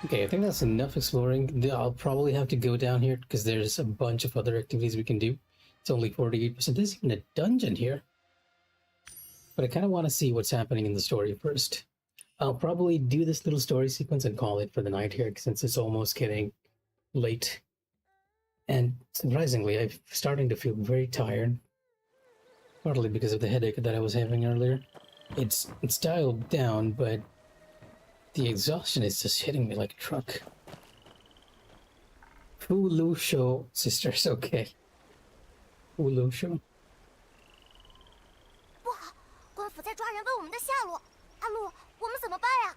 Okay, I think that's enough exploring. I'll probably have to go down here because there's a bunch of other activities we can do. It's only 48%. There's even a dungeon here. But I kind of want to see what's happening in the story first. I'll probably do this little story sequence and call it for the night here since it's almost getting late. And surprisingly, I'm starting to feel very tired. Partly because of the headache that I was having earlier. It's dialed down, but The exhaustion is just hitting me like a truck. Fu Lu Shou sisters, okay. Fu Lu Shou. 不好，官府在抓人问我们的下落。阿路，我们怎么办呀？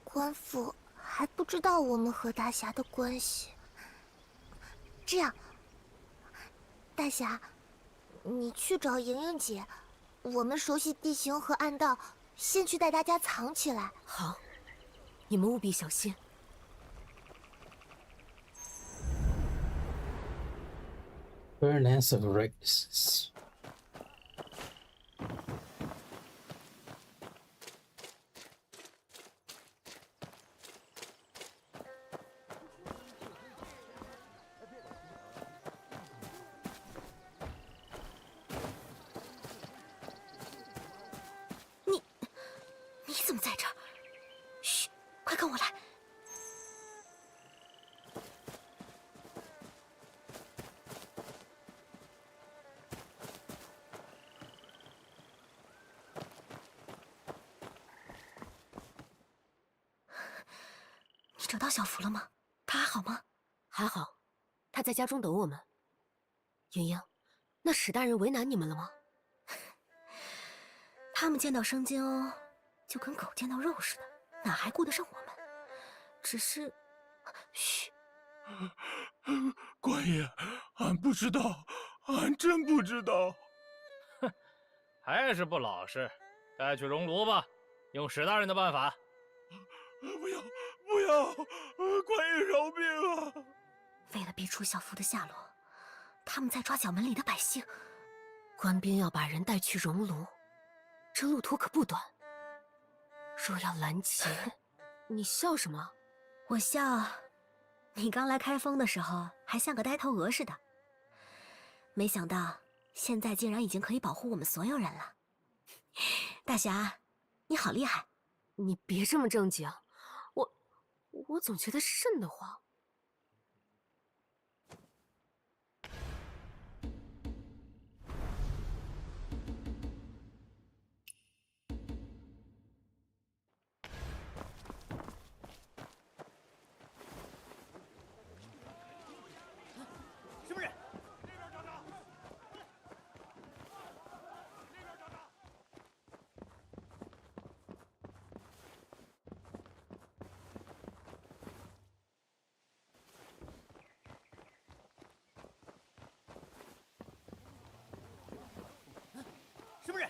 官府还不知道我们和大侠的关系。这样，大侠，你去找莹莹姐，我们熟悉地形和暗道，先去带大家藏起来。好，你们务必小心。 Furnace of Righteousness. “你怎么在这儿？嘘，快跟我来。” 你找到小福了吗？他还好吗？还好，他在家中等我们。莹莹，那史大人为难你们了吗？他们见到生煎哦，就跟狗见到肉似的，哪还顾得上我们？只是，嘘，官爷，俺不知道，俺真不知道。哼，还是不老实，带去熔炉吧，用史大人的办法。不要，不要，官爷饶命啊！为了逼出小福的下落，他们在抓角门里的百姓。官兵要把人带去熔炉，这路途可不短。若要拦截，你笑什么？我笑，你刚来开封的时候还像个呆头鹅似的，没想到现在竟然已经可以保护我们所有人了。大侠，你好厉害！你别这么正经，我总觉得瘆得慌。什么人？什么人？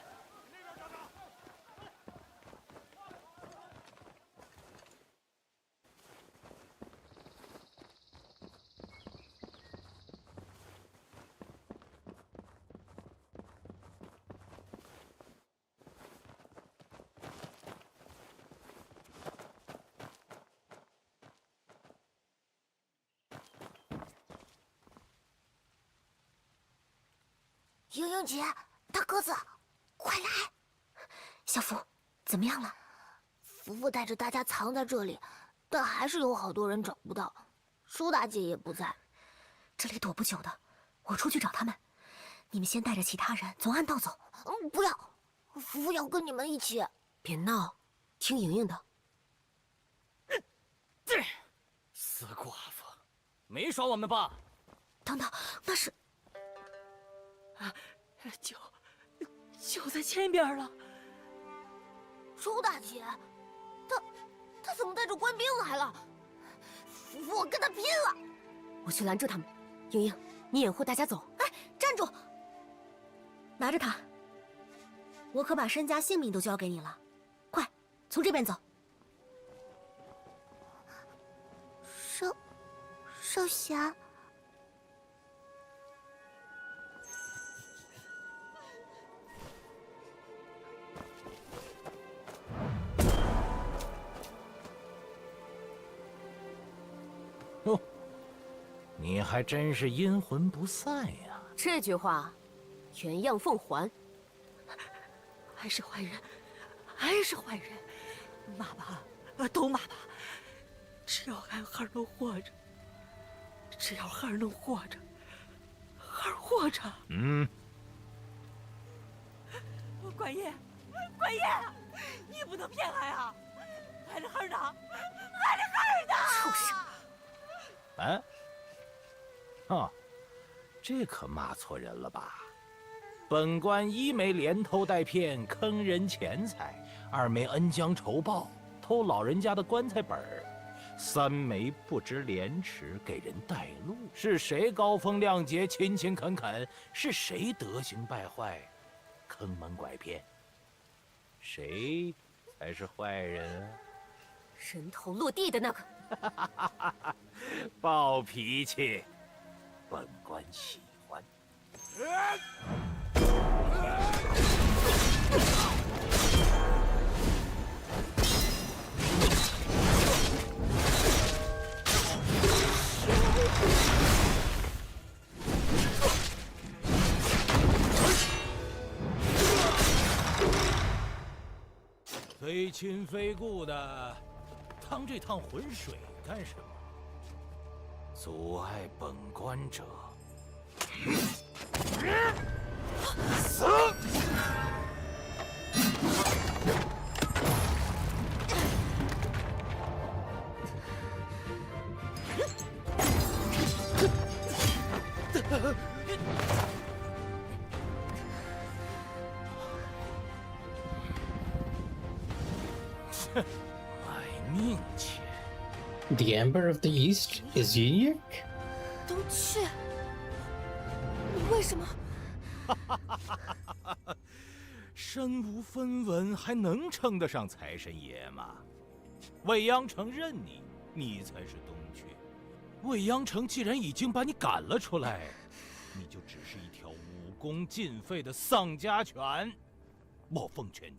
莹莹姐，大个子，快来！小福，怎么样了？福福带着大家藏在这里，但还是有好多人找不到。舒大姐也不在，这里躲不久的。我出去找他们，你们先带着其他人从暗道走。不要，福福要跟你们一起。别闹，听莹莹的。死寡妇，没耍我们吧？等等，那是……就在前边了。舒大姐，她怎么带着官兵来了？福福，我跟他拼了！我去拦住他们。莹莹，你掩护大家走。哎，站住！拿着他，我可把身家性命都交给你了。快，从这边走。少侠。哟，你还真是阴魂不散呀！这句话，原样奉还。还是坏人，还是坏人，骂吧，都骂吧。只要俺孩儿能活着，只要孩儿能活着，孩儿活着。官爷，官爷，你不能骗俺啊！孩儿呢？孩儿呢？畜生！啊？哦，这可骂错人了吧？本官一没连偷带骗坑人钱财，二没恩将仇报偷老人家的棺材本儿，三没不知廉耻给人带路。是谁高风亮节勤勤恳恳？是谁德行败坏坑蒙拐骗？谁才是坏人啊？人头落地的那个。暴脾气，本官喜欢。非亲非故的，趟这趟浑水干什么？阻碍本官者，死！卖命钱。The Emperor of the East is Yin? 东去，你为什么？身无分文，还能称得上财神爷吗？未央城认你，你才是东阙。未央城既然已经把你赶了出来，你就只是一条武功尽废的丧家犬。我奉劝你，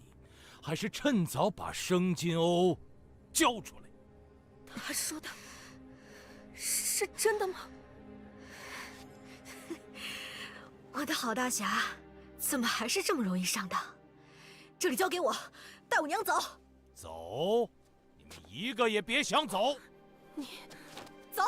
还是趁早把生金瓯交出来。他说的是真的吗？我的好大侠，怎么还是这么容易上当？这里交给我，带我娘走。走！你们一个也别想走！你走。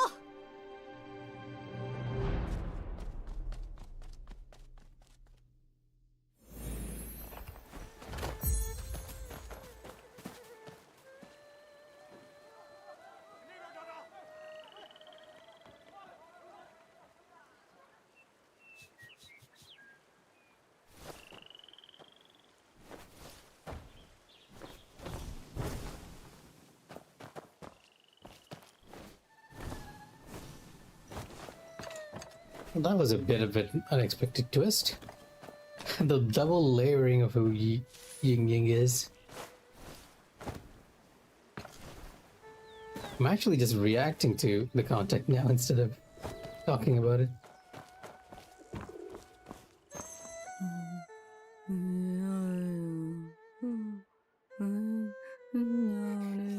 That was a bit of an unexpected twist. The double layering of who Ying Ying is. I'm actually just reacting to the content now instead of talking about it.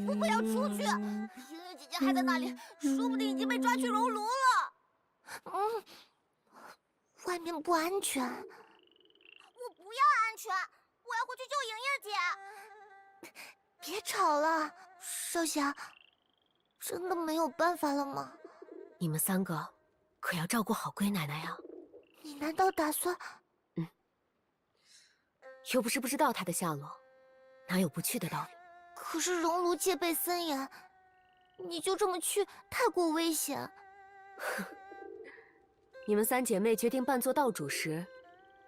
我不要出去！莹莹姐姐还在那里，说不定已经被抓去熔炉了。外面不安全。我不要安全，我要回去救莹莹姐。别吵了，少侠，真的没有办法了吗？你们三个可要照顾好龟奶奶呀。你难道打算？又不是不知道她的下落，哪有不去的道理？可是熔炉戒备森严，你就这么去，太过危险。你们三姐妹决定扮作道主时，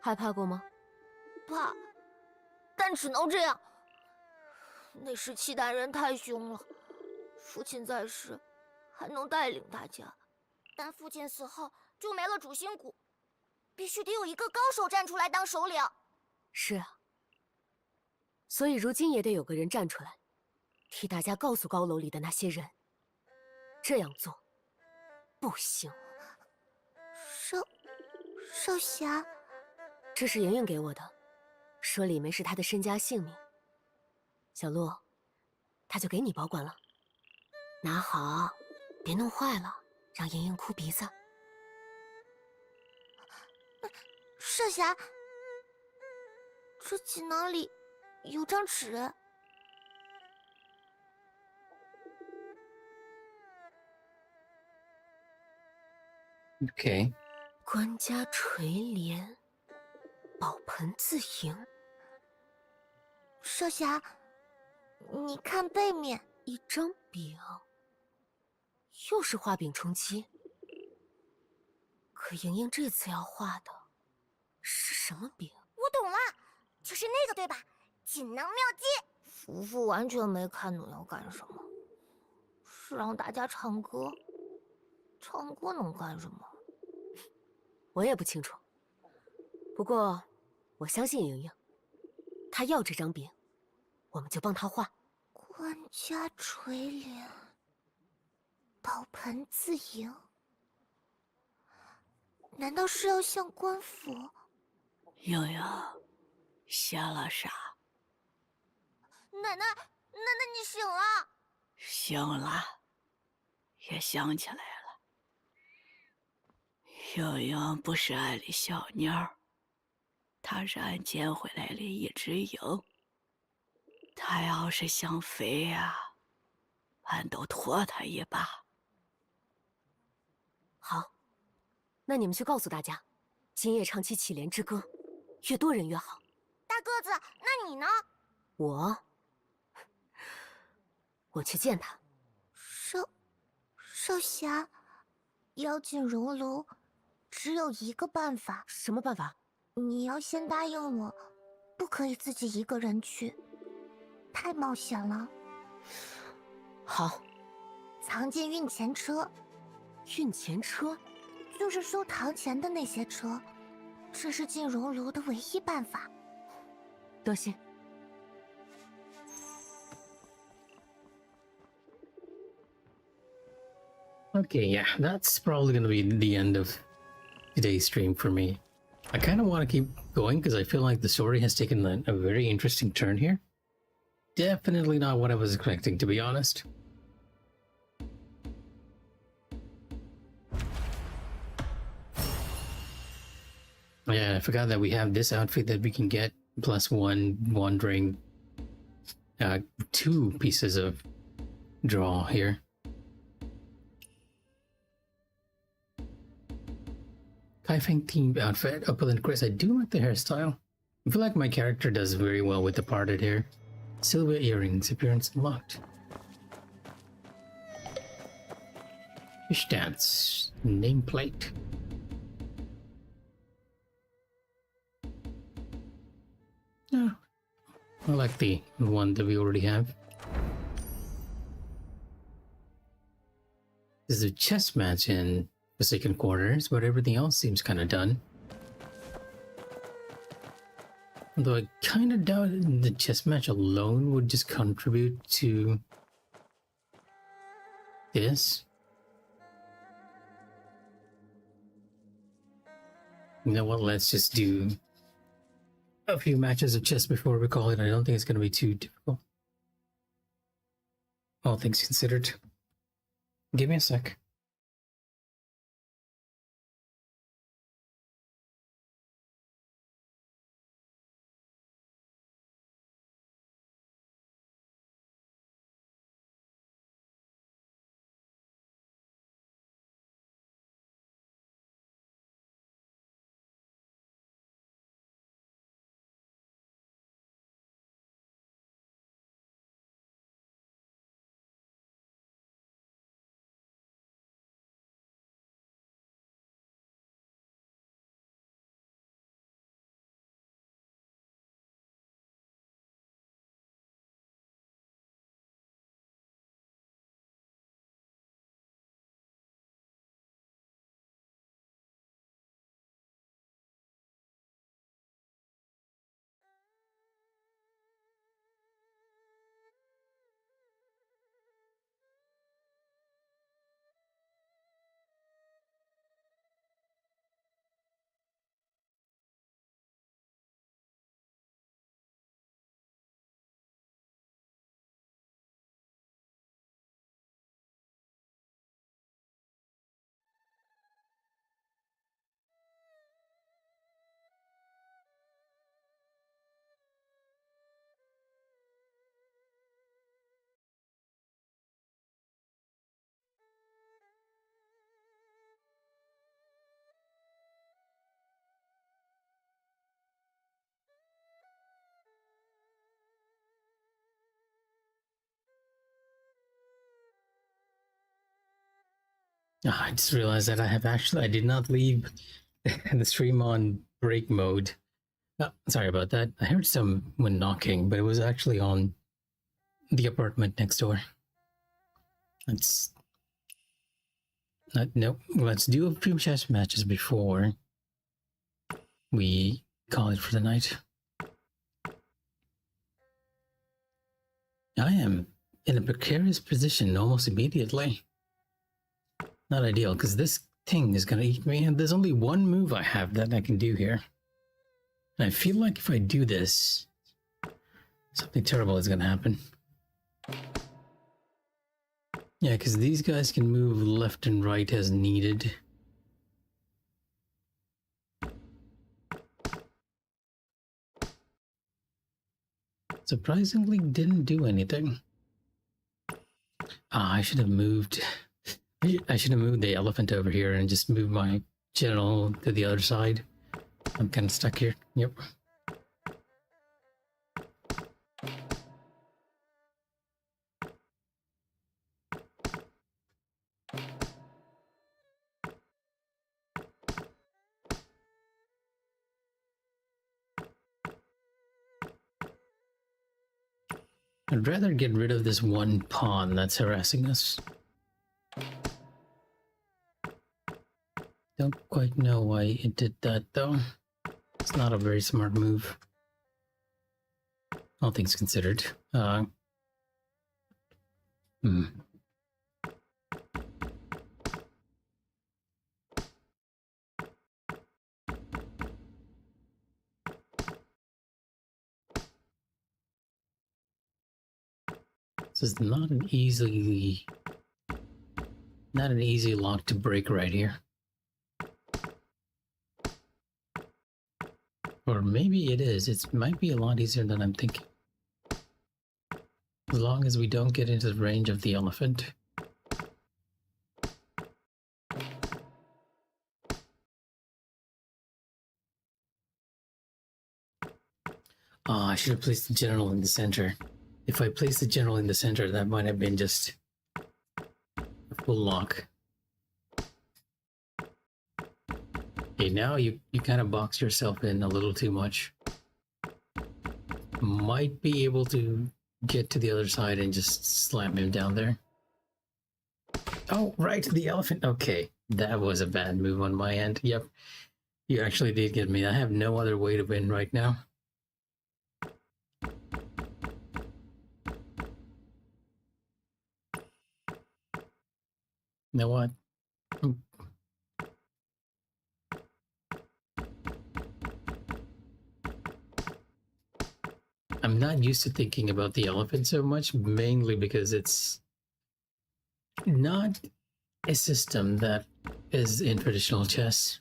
害怕过吗？怕，但只能这样。那时契丹人太凶了，父亲在时还能带领大家，但父亲死后就没了主心骨，必须得有一个高手站出来当首领。是啊，所以如今也得有个人站出来，替大家告诉高楼里的那些人，这样做不行。少侠，这是莹莹给我的，说里面是她的身家性命。小鹿，她就给你保管了，拿好，别弄坏了，让莹莹哭鼻子。少侠，这锦囊里有张纸。Okay. 官家垂帘，宝盆自迎。少侠，你看背面，一张饼，又是画饼充饥。可莹莹这次要画的是什么饼？我懂了，就是那个对吧？锦囊妙计。福福完全没看懂要干什么，是让大家唱歌。唱歌能干什么？我也不清楚。不过，我相信莹莹，她要这张饼，我们就帮她画。官家垂帘，宝盆自迎。难道是要向官府？莹莹，瞎了啥？奶奶，你醒了？醒了，也想起来了。莹莹不是俺的小鸟，她是俺捡回来的一只鹰。她要是想飞呀，俺都拖她一把。好，那你们去告诉大家，今夜唱起乞怜之歌，越多人越好。大个子，那你呢？我去见他。少侠，要进熔炉，只有一个办法。什么办法？你要先答应我，不可以自己一个人去，太冒险了。好。藏进运钱车。运钱车？就是收堂钱的那些车，这是进熔炉的唯一办法。多谢。Okay, yeah, that's probably gonna be the end of today's stream for me. I kind of want to keep going because I feel like the story has taken a very interesting turn here. Definitely not what I was expecting, to be honest. Yeah, I forgot that we have this outfit that we can get +1 wandering, 2 pieces of draw here. Kaifeng themed outfit, Opulent Chris. I do like the hairstyle. I feel like my character does very well with the parted hair. Silver earrings, appearance unlocked. Fish dance, nameplate. Yeah, I like the one that we already have. There's a chess match in the second quarters, but everything else seems kind of done. Although I kind of doubt the chess match alone would just contribute to this. You know what, let's just do a few matches of chess before we call it. I don't think it's going to be too difficult. All things considered. Give me a sec. I just realized that I did not leave the stream on break mode. Oh, sorry about that. I heard someone knocking, but it was actually on the apartment next door. Let's do a few chess matches before we call it for the night. I am in a precarious position almost immediately. Not ideal, because this thing is gonna eat me, and there's only one move I have that I can do here. And I feel like if I do this, something terrible is gonna happen. Yeah, because these guys can move left and right as needed. Surprisingly, didn't do anything. I should have moved. I should have moved the elephant over here and just moved my general to the other side. I'm kind of stuck here. Yep. I'd rather get rid of this one pawn that's harassing us. Don't quite know why it did that though. It's not a very smart move. All things considered. This is not an easy lock to break right here. Or maybe it is. It might be a lot easier than I'm thinking. As long as we don't get into the range of the elephant. I should have placed the general in the center. If I placed the general in the center, that might have been just a full lock. Okay, now you kind of box yourself in a little too much. Might be able to get to the other side and just slam him down there. Oh, right, the elephant. Okay, that was a bad move on my end. Yep, you actually did get me. I have no other way to win right now. You know what? I'm not used to thinking about the elephant so much, mainly because it's not a system that is in traditional chess.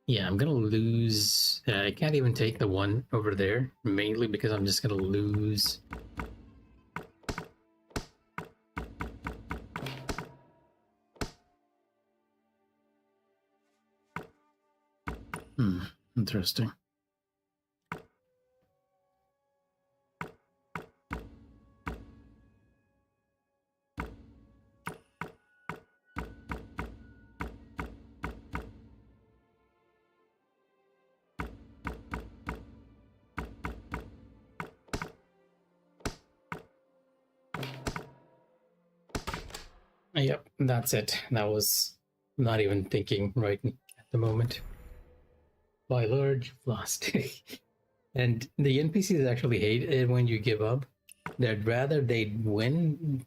Yeah, I'm gonna lose. I can't even take the one over there, mainly because I'm just gonna lose. Interesting. Yep, that's it. That was not even thinking right at the moment. By Lord, you've lost. And the NPCs actually hate it when you give up. They'd rather they'd win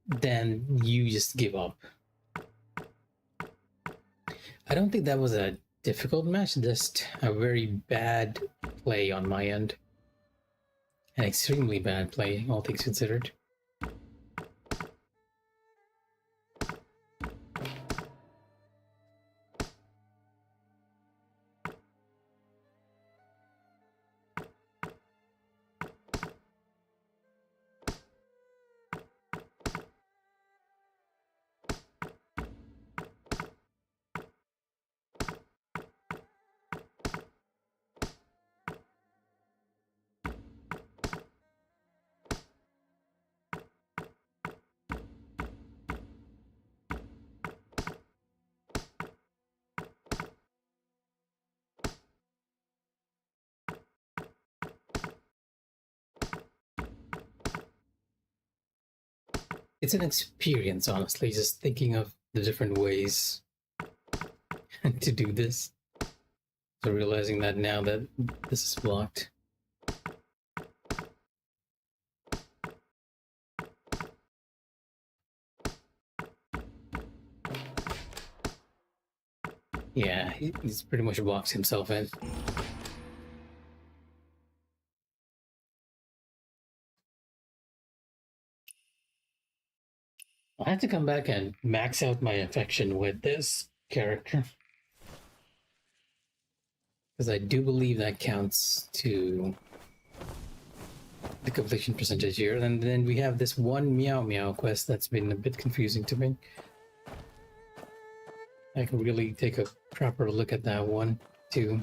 than you just give up. I don't think that was a difficult match, just a very bad play on my end. An extremely bad play, all things considered. It's an experience, honestly, just thinking of the different ways to do this. So realizing that now that this is blocked. Yeah, he's pretty much boxed himself in. I have to come back and max out my affection with this character. Because I do believe that counts to the completion percentage here. And then we have this one Meow Meow quest that's been a bit confusing to me. I can really take a proper look at that one, too.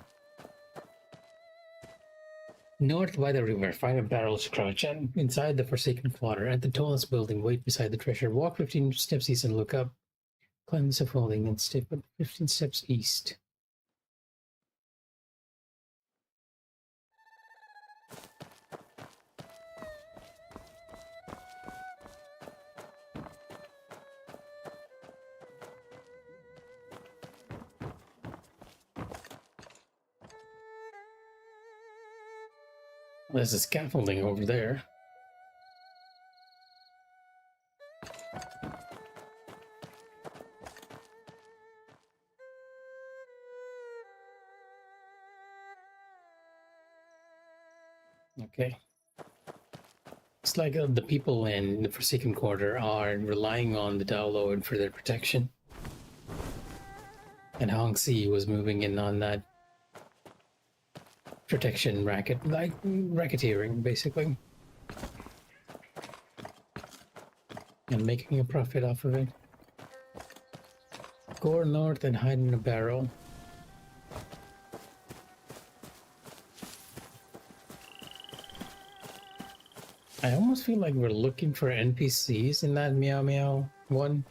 North by the river, find a barrel crouch and inside the Forsaken Quarter. At the tallest building, wait beside the treasure. Walk 15 steps east and look up. Climb the scaffolding and step 15 steps east. There's a scaffolding over there. Okay. It's like the people in the Forsaken Quarter are relying on the download for their protection. And Hong Si was moving in on that protection racket, like racketeering, basically. And making a profit off of it. Go north and hide in a barrel. I almost feel like we're looking for NPCs in that Meow Meow one.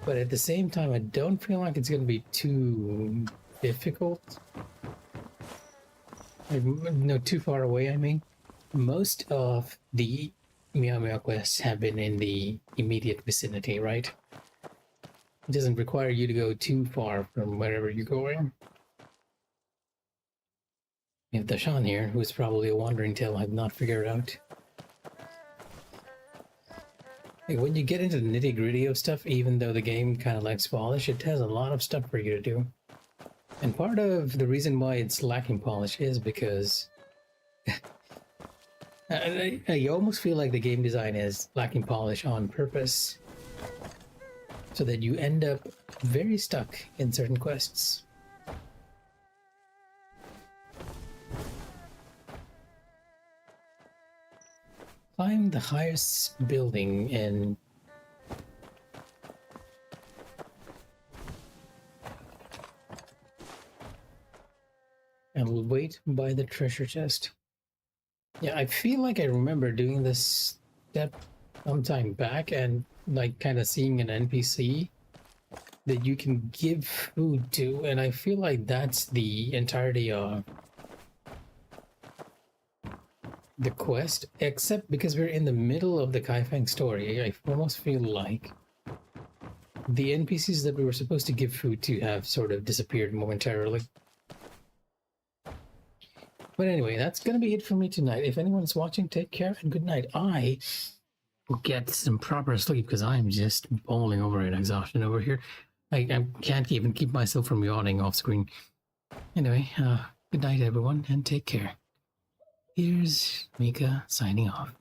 But at the same time, I don't feel like it's going to be too difficult. Like, no, too far away, I mean. Most of the Meow Meow quests have been in the immediate vicinity, right? It doesn't require you to go too far from wherever you're going. We have Dashan here, who's probably a wandering tale I've not figured out. Like, when you get into the nitty-gritty of stuff, even though the game kind of lacks polish, it has a lot of stuff for you to do. And part of the reason why it's lacking polish is because I almost feel like the game design is lacking polish on purpose, so that you end up very stuck in certain quests. Climb the highest building and we'll wait by the treasure chest. Yeah, I feel like I remember doing this step some time back and like kind of seeing an NPC that you can give food to, and I feel like that's the entirety of the quest, except because we're in the middle of the Kaifeng story, I almost feel like the NPCs that we were supposed to give food to have sort of disappeared momentarily. But anyway, that's gonna be it for me tonight. If anyone's watching, take care and good night. I will get some proper sleep because I'm just bowling over in exhaustion over here. I can't even keep myself from yawning off screen. Anyway, good night everyone and take care. Here's Mikh'a signing off.